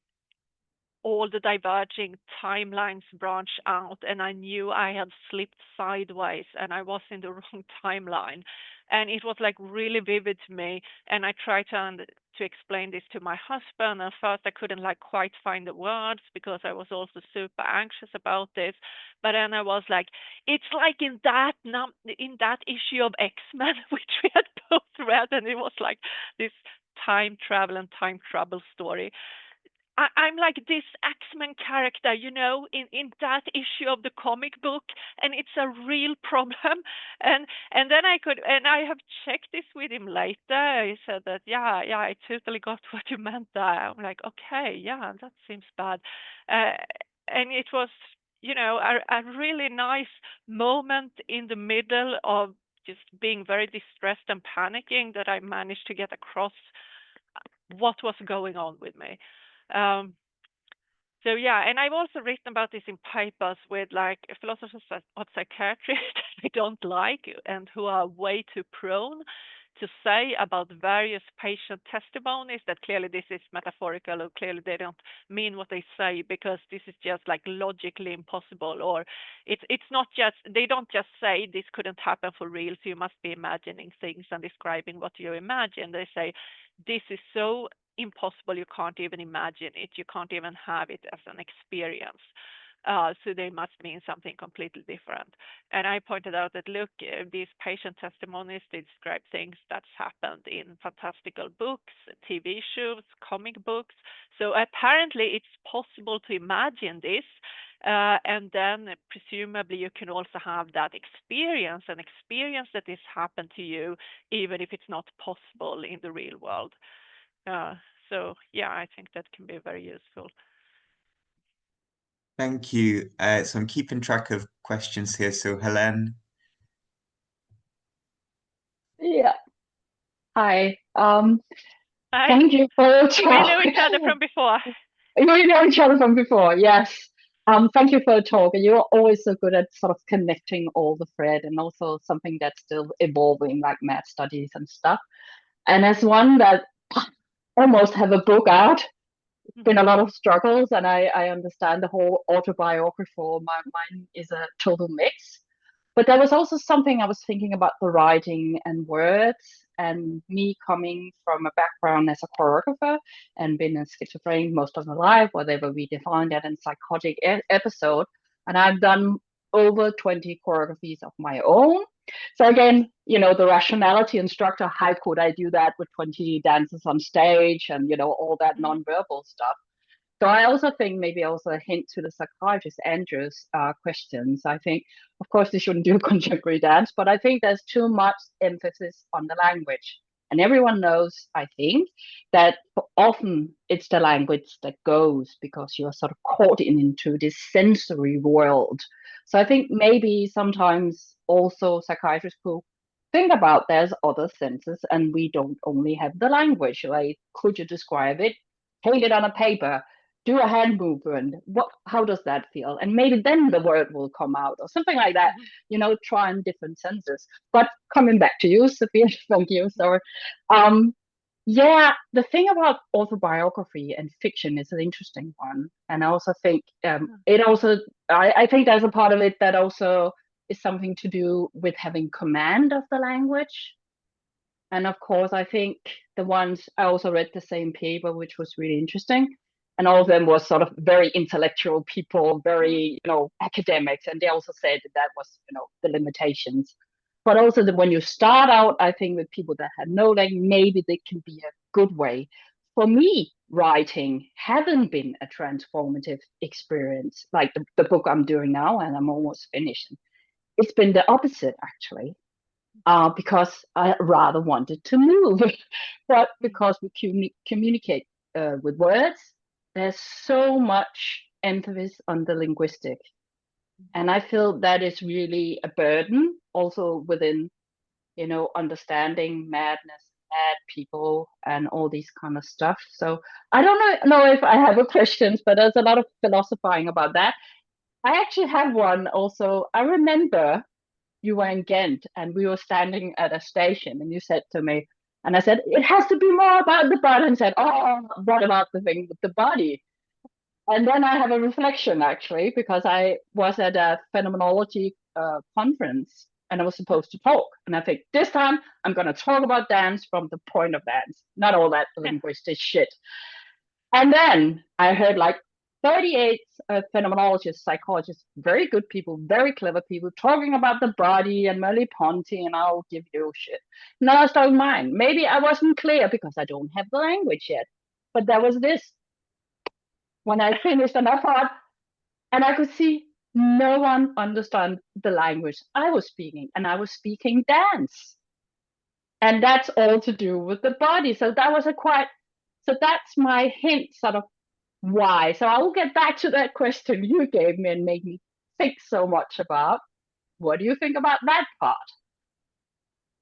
all the diverging timelines branch out, and I knew I had slipped sideways and I was in the wrong timeline. And it was like really vivid to me. And I tried to explain this to my husband. And first I couldn't like quite find the words, because I was also super anxious about this. But then I was like, it's like in that issue of X-Men, which we had both read, and it was like this time travel and time trouble story. I'm like this X-Men character, in that issue of the comic book, and it's a real problem. And then I have checked this with him later. He said that, yeah, I totally got what you meant there. I'm like, okay, yeah, that seems bad. And it was, a really nice moment in the middle of just being very distressed and panicking, that I managed to get across what was going on with me. Um, so yeah, and I've also written about this in papers with like philosophers of psychiatry that I don't like, and who are way too prone to say about various patient testimonies that clearly this is metaphorical, or clearly they don't mean what they say, because this is just like logically impossible, or it's not just, they don't just say this couldn't happen for real, so you must be imagining things and describing what you imagine. They say this is so impossible, you can't even imagine it, you can't even have it as an experience. So they must mean something completely different. And I pointed out that, look, these patient testimonies, they describe things that's happened in fantastical books, TV shows, comic books. So apparently it's possible to imagine this. And then presumably you can also have that experience, an experience that this happened to you, even if it's not possible in the real world. So yeah, I think that can be very useful. Thank you. So I'm keeping track of questions here. So Helene. Yeah. Hi. Thank you for your talk. We know each other from before. We know each other from before, yes. Thank you for the talk. You're always so good at sort of connecting all the thread, and also something that's still evolving, like mad studies and stuff. And as one that almost have a book out, been a lot of struggles, and I understand the whole autobiography. Mine is a total mix. But there was also something I was thinking about the writing and words, and me coming from a background as a choreographer and been a schizophrenic most of my life, whatever we define that in psychotic episode. And I've done over 20 choreographies of my own. So again, the rationality and structure, how could I do that with 20 dancers on stage and, all that nonverbal stuff? So I also think maybe also a hint to the psychiatrist Andrew's questions. I think, of course, they shouldn't do contemporary dance, but I think there's too much emphasis on the language. And everyone knows, I think, that often it's the language that goes because you're sort of caught into this sensory world. So I think maybe sometimes also psychiatrists who think about there's other senses and we don't only have the language. Like, could you describe it? Paint it on a paper, do a hand movement. How does that feel? And maybe then the word will come out or something like that, trying different senses. But coming back to you, Sofia, thank you. So, yeah, the thing about autobiography and fiction is an interesting one. And I also think I think there's a part of it that also is something to do with having command of the language. And of course, I think the ones I also read the same paper, which was really interesting. And all of them were sort of very intellectual people, very, academics. And they also said that was, the limitations. But also that when you start out, I think with people that have no language, maybe they can be a good way. For me, writing hasn't been a transformative experience, like the book I'm doing now, and I'm almost finished. It's been the opposite, actually. Because I rather wanted to move. But because we communicate with words, there's so much emphasis on the linguistic. And I feel that is really a burden also within, understanding madness, mad people, and all these kind of stuff. So I don't know if I have a questions, but there's a lot of philosophizing about that. I actually have one also. I remember you were in Ghent and we were standing at a station and you said to me, and I said, it has to be more about the body, and said, oh, what about the thing with the body? And then I have a reflection actually, because I was at a phenomenology conference and I was supposed to talk. And I think this time I'm going to talk about dance from the point of dance, not all that linguistic shit. And then I heard like 38 phenomenologists, psychologists, very good people, very clever people, talking about the body and Merleau-Ponty, and I'll give you shit. Now I started mine. Maybe I wasn't clear because I don't have the language yet. But there was this when I finished, and I thought, and I could see no one understand the language I was speaking, and I was speaking dance. And that's all to do with the body. So that was so that's my hint, sort of why. So I will get back to that question you gave me and made me think so much about. What do you think about that part?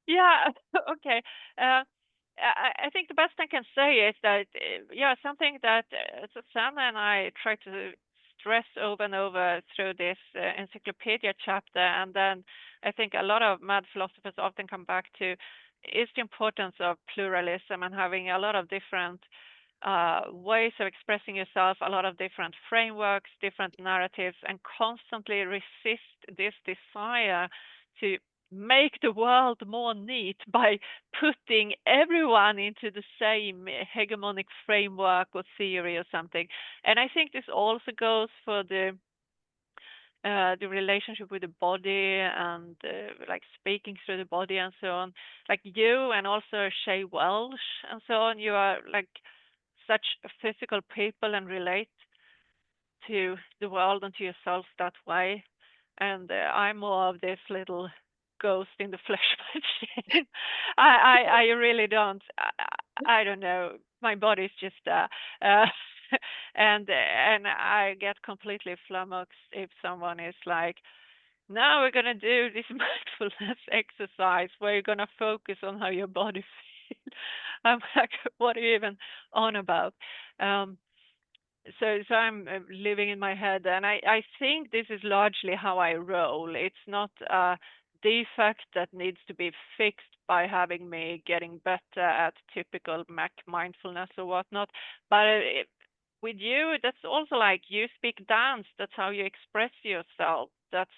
Yeah, okay. I think the best I can say is that, something that Zsuzsanna and I try to stress over and over through this encyclopedia chapter, and then I think a lot of mad philosophers often come back to, is the importance of pluralism and having a lot of different ways of expressing yourself, a lot of different frameworks, different narratives, and constantly resist this desire to make the world more neat by putting everyone into the same hegemonic framework or theory or something. And I think this also goes for the relationship with the body and like speaking through the body and so on. Like you and also Shay Welsh and so on, you are like such physical people and relate to the world and to yourself that way. And I'm more of this little ghost in the flesh machine. I really don't. I don't know. My body's just and I get completely flummoxed if someone is like, now we're gonna do this mindfulness exercise where you're gonna focus on how your body I'm like, what are you even on about? So I'm living in my head, and I think this is largely how I roll. It's not a defect that needs to be fixed by having me getting better at typical Mac mindfulness or whatnot. But with you, that's also like you speak dance. That's how you express yourself. That's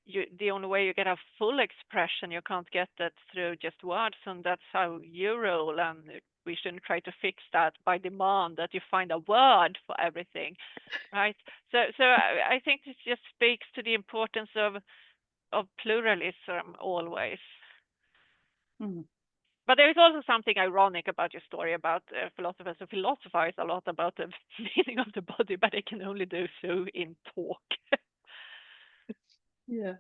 the only way you get a full expression. You can't get that through just words, and that's how you roll. And we shouldn't try to fix that by demand that you find a word for everything, right? So I think this just speaks to the importance of pluralism always. Mm. But there is also something ironic about your story about philosophers who philosophize a lot about the meaning of the body, but they can only do so in talk. Yeah.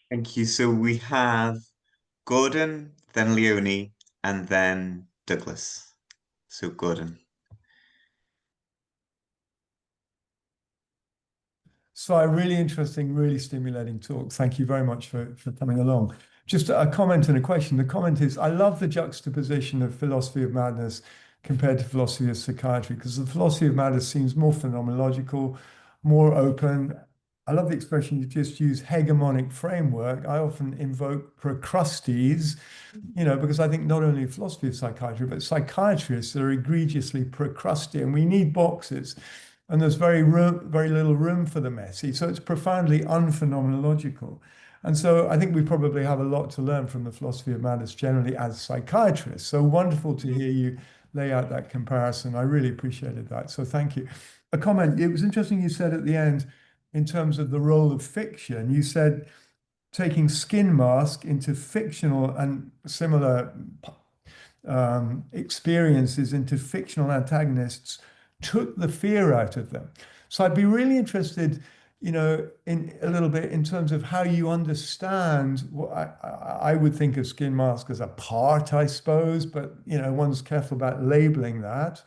Thank you. So we have Gordon, then Leonie, and then Douglas. So Gordon. So a really interesting, really stimulating talk. Thank you very much for coming along. Just a comment and a question. The comment is, I love the juxtaposition of philosophy of madness compared to philosophy of psychiatry, because the philosophy of madness seems more phenomenological, more open. I love the expression you just used, hegemonic framework. I often invoke Procrustes, because I think not only philosophy of psychiatry, but psychiatrists are egregiously Procrustean. We need boxes. And there's very little room for the messy. So it's profoundly unphenomenological. And so I think we probably have a lot to learn from the philosophy of madness generally as psychiatrists. So wonderful to hear you lay out that comparison. I really appreciated that. So thank you. A comment. It was interesting you said at the end, in terms of the role of fiction, you said taking Skin Mask into fictional and similar experiences into fictional antagonists took the fear out of them. So I'd be really interested, in a little bit in terms of how you understand what I would think of Skin Mask as a part, I suppose, but one's careful about labeling that.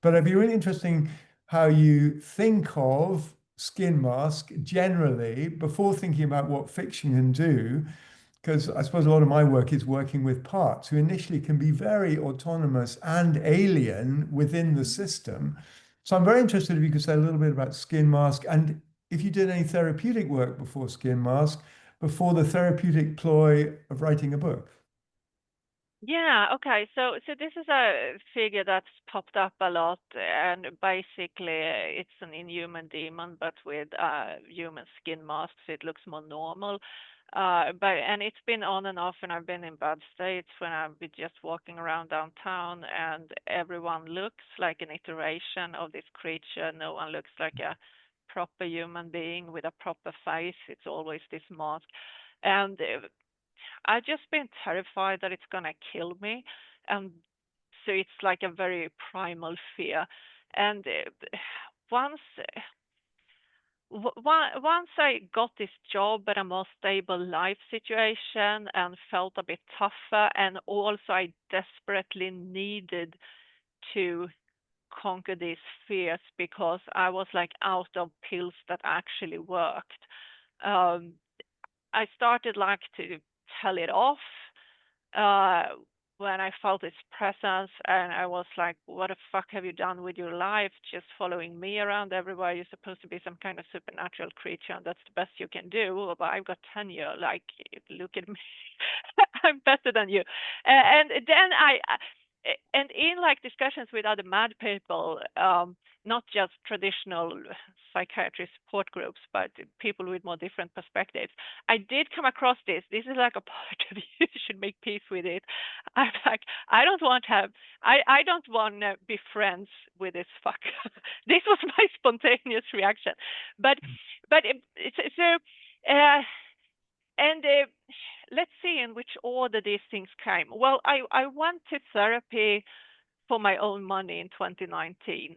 But it'd be really interesting how you think of Skin Mask generally before thinking about what fiction can do, because I suppose a lot of my work is working with parts who initially can be very autonomous and alien within the system. So I'm very interested if you could say a little bit about Skin Mask, and if you did any therapeutic work before Skin Mask, before the therapeutic ploy of writing a book. Yeah, okay. So this is a figure that's popped up a lot, and basically it's an inhuman demon, but with human skin masks. It looks more normal. And it's been on and off, and I've been in bad states when I've been just walking around downtown, and everyone looks like an iteration of this creature. No one looks like a proper human being with a proper face. It's always this mask. And I've just been terrified that it's gonna kill me, and so it's like a very primal fear. And once once I got this job at a more stable life situation and felt a bit tougher, and also I desperately needed to conquer these fears because I was like out of pills that actually worked. Um, I started like to tell it off uh, when I felt its presence, and I was like, "What the fuck have you done with your life? Just following me around everywhere? You're supposed to be some kind of supernatural creature, and that's the best you can do." But I've got tenure. Like, look at me, I'm better than you. And then and in like discussions with other mad people, not just traditional psychiatry support groups, but people with more different perspectives, I did come across this. This is like a part of you should make peace with it. I'm like, I don't want to be friends with this fuck. This was my spontaneous reaction. But so and let's see in which order these things came. Well, I went to therapy for my own money in 2019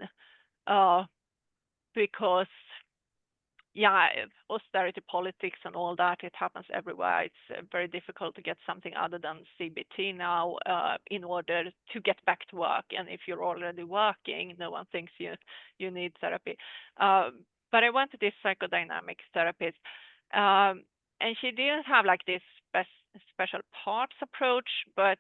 because austerity politics and all that, it happens everywhere. It's very difficult to get something other than CBT now in order to get back to work. And if you're already working, no one thinks you need therapy. But I went to this psychodynamic therapist, and she didn't have like this special parts approach, but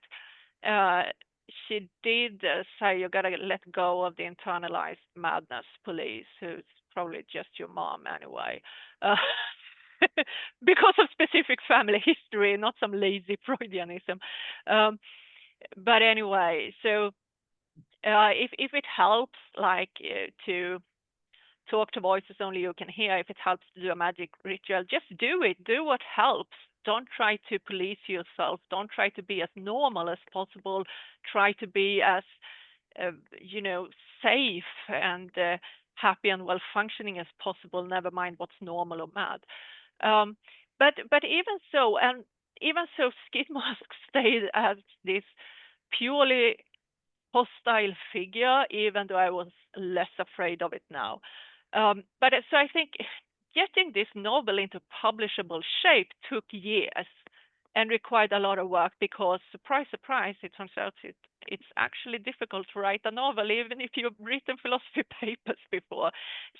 she did say you gotta let go of the internalized madness police, who's probably just your mom anyway, because of specific family history, not some lazy Freudianism. But anyway, so if it helps, like to talk to voices only you can hear, if it helps to do a magic ritual, just do it. Do what helps. Don't try to police yourself. Don't try to be as normal as possible. Try to be as safe and happy and well functioning as possible. Never mind what's normal or mad. But even so, Skid Mask stayed as this purely hostile figure, even though I was less afraid of it now. But so I think getting this novel into publishable shape took years and required a lot of work, because surprise, surprise, it turns out it's actually difficult to write a novel, even if you've written philosophy papers before.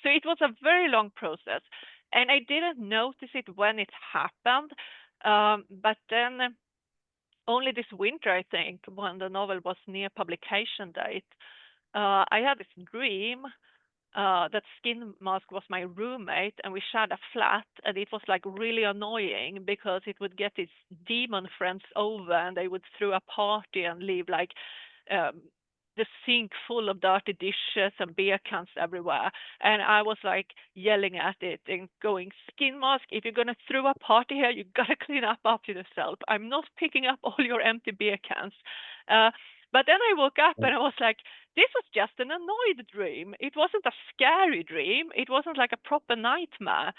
So it was a very long process, and I didn't notice it when it happened. But then only this winter, I think, when the novel was near publication date, I had this dream that Skin Mask was my roommate, and we shared a flat, and it was like really annoying because it would get its demon friends over, and they would throw a party and leave like the sink full of dirty dishes and beer cans everywhere. And I was like yelling at it and going, Skin Mask, if you're going to throw a party here, you got to clean up after yourself. I'm not picking up all your empty beer cans. But then I woke up and I was like, this was just an annoyed dream. It wasn't a scary dream. It wasn't like a proper nightmare.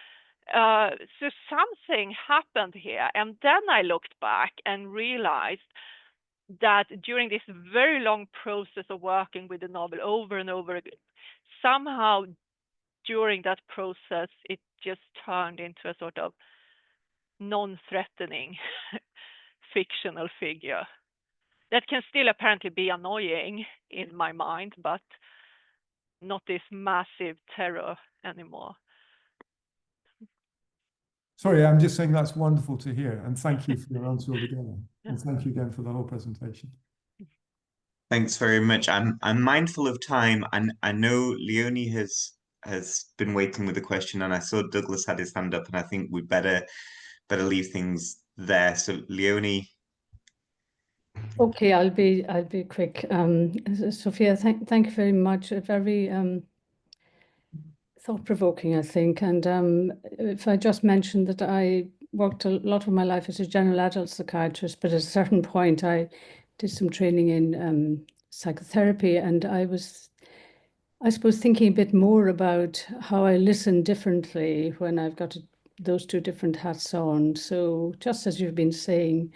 So something happened here. And then I looked back and realized that during this very long process of working with the novel over and over again, somehow during that process, it just turned into a sort of non-threatening fictional figure that can still apparently be annoying in my mind, but not this massive terror anymore. Sorry, I'm just saying that's wonderful to hear. And thank you for your answer altogether. And thank you again for the whole presentation. Thanks very much. I'm mindful of time, and I know Leonie has been waiting with a question, and I saw Douglas had his hand up, and I think we better leave things there. So Leonie. Okay, I'll be quick. Sofia, thank you very much. Very thought-provoking, I think. And if I just mentioned that I worked a lot of my life as a general adult psychiatrist, but at a certain point I did some training in psychotherapy, and I was, I suppose, thinking a bit more about how I listen differently when I've got those two different hats on. So just as you've been saying,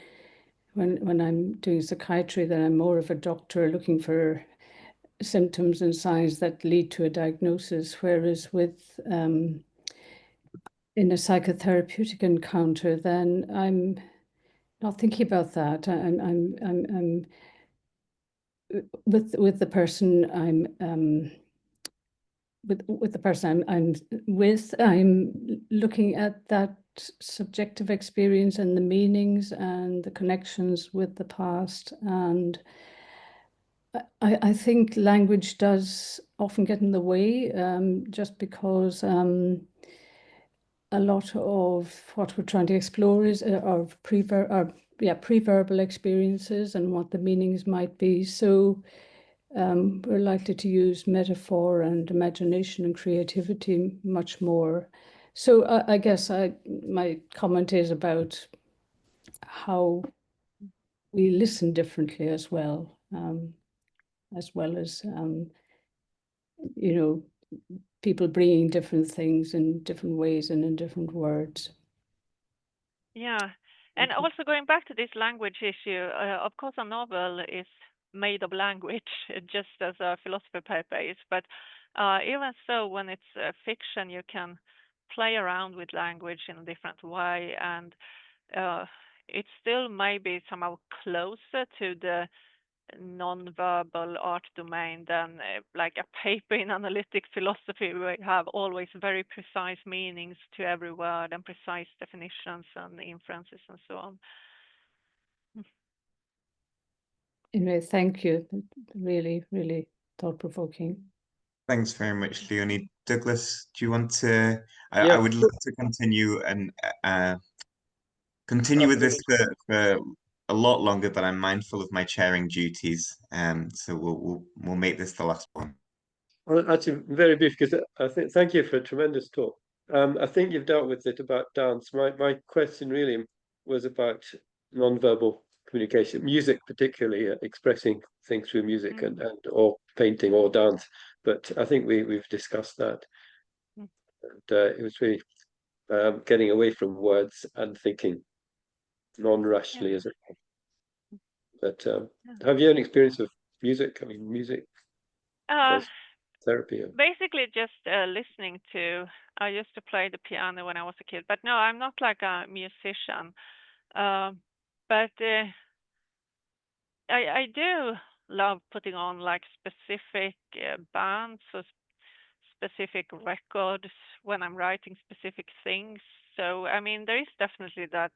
when I'm doing psychiatry, that I'm more of a doctor looking for symptoms and signs that lead to a diagnosis, whereas with in a psychotherapeutic encounter, then I'm not thinking about that. I'm with the person with the person I'm with. I'm looking at that subjective experience and the meanings and the connections with the past. And I think language does often get in the way, just because a lot of what we're trying to explore is pre-verbal experiences and what the meanings might be. So we're likely to use metaphor and imagination and creativity much more. So I guess my comment is about how we listen differently as well as people bringing different things in different ways and in different words. Yeah, and also going back to this language issue, of course, a novel is made of language, just as a philosophy paper is. But even so, when it's fiction, you can play around with language in a different way, and it still may be somehow closer to the non-verbal art domain than like a paper in analytic philosophy, where you have always very precise meanings to every word and precise definitions and inferences and so on. anyway, thank you. Really, really thought-provoking. Thanks very much, Leonie. Douglas, do you want to? I Yeah, would love to continue and continue with this for a lot longer, but I'm mindful of my chairing duties. So we'll make this the last one. well, actually, very brief, because I think thank you for a tremendous talk. I think you've dealt with it about dance. My question really was about non-verbal communication, music particularly, expressing things through music and or painting or dance. But I think we've discussed that. And it was really getting away from words and thinking non-rationally as it. But have you an experience of music? I mean, music as therapy. Basically just listening to, I used to play the piano when I was a kid, but no, I'm not like a musician. But I do love putting on like specific bands or specific records when I'm writing specific things. So, I mean, there is definitely that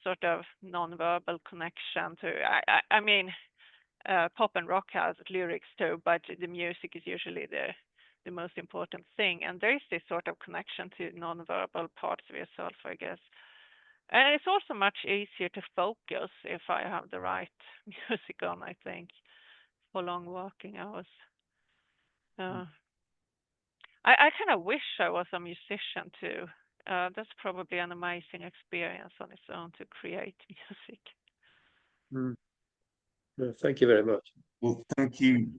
sort of non-verbal connection to, I mean, pop and rock has lyrics too, but the music is usually the most important thing. And there is this sort of connection to non-verbal parts of yourself, I guess. And it's also much easier to focus if I have the right music on, I think, for long working hours. I kind of wish I was a musician too. That's probably an amazing experience on its own to create music. No, thank you very much. Well, thank you.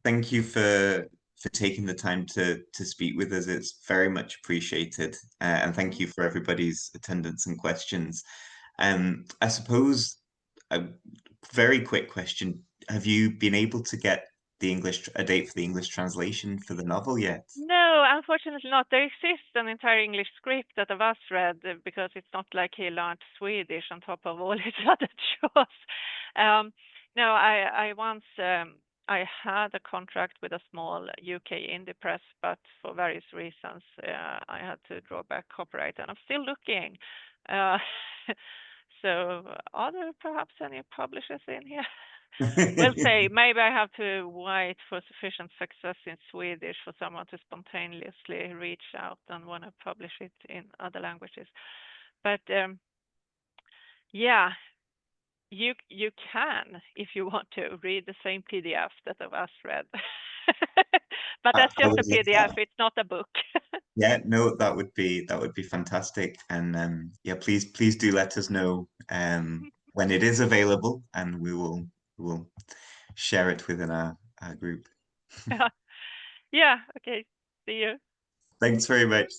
Thank you for taking the time to speak with us. It's very much appreciated. And thank you for everybody's attendance and questions. I suppose a very quick question. Have you been able to get a date for the English translation for the novel yet? No, unfortunately not. There exists an entire English script that of us read because it's not like he learned Swedish on top of all his other chores. No, I once I had a contract with a small UK indie press, but for various reasons I had to draw back copyright, and I'm still looking. So are there perhaps any publishers in here? We'll say maybe I have to wait for sufficient success in Swedish for someone to spontaneously reach out and want to publish it in other languages. But yeah, you can, if you want to, read the same PDF that of us read. But that's just a PDF, it's not a book. Yeah, no, that would be fantastic. And yeah, please do let us know when it is available, and we will share it within our group. Yeah, okay. See you. Thanks very much.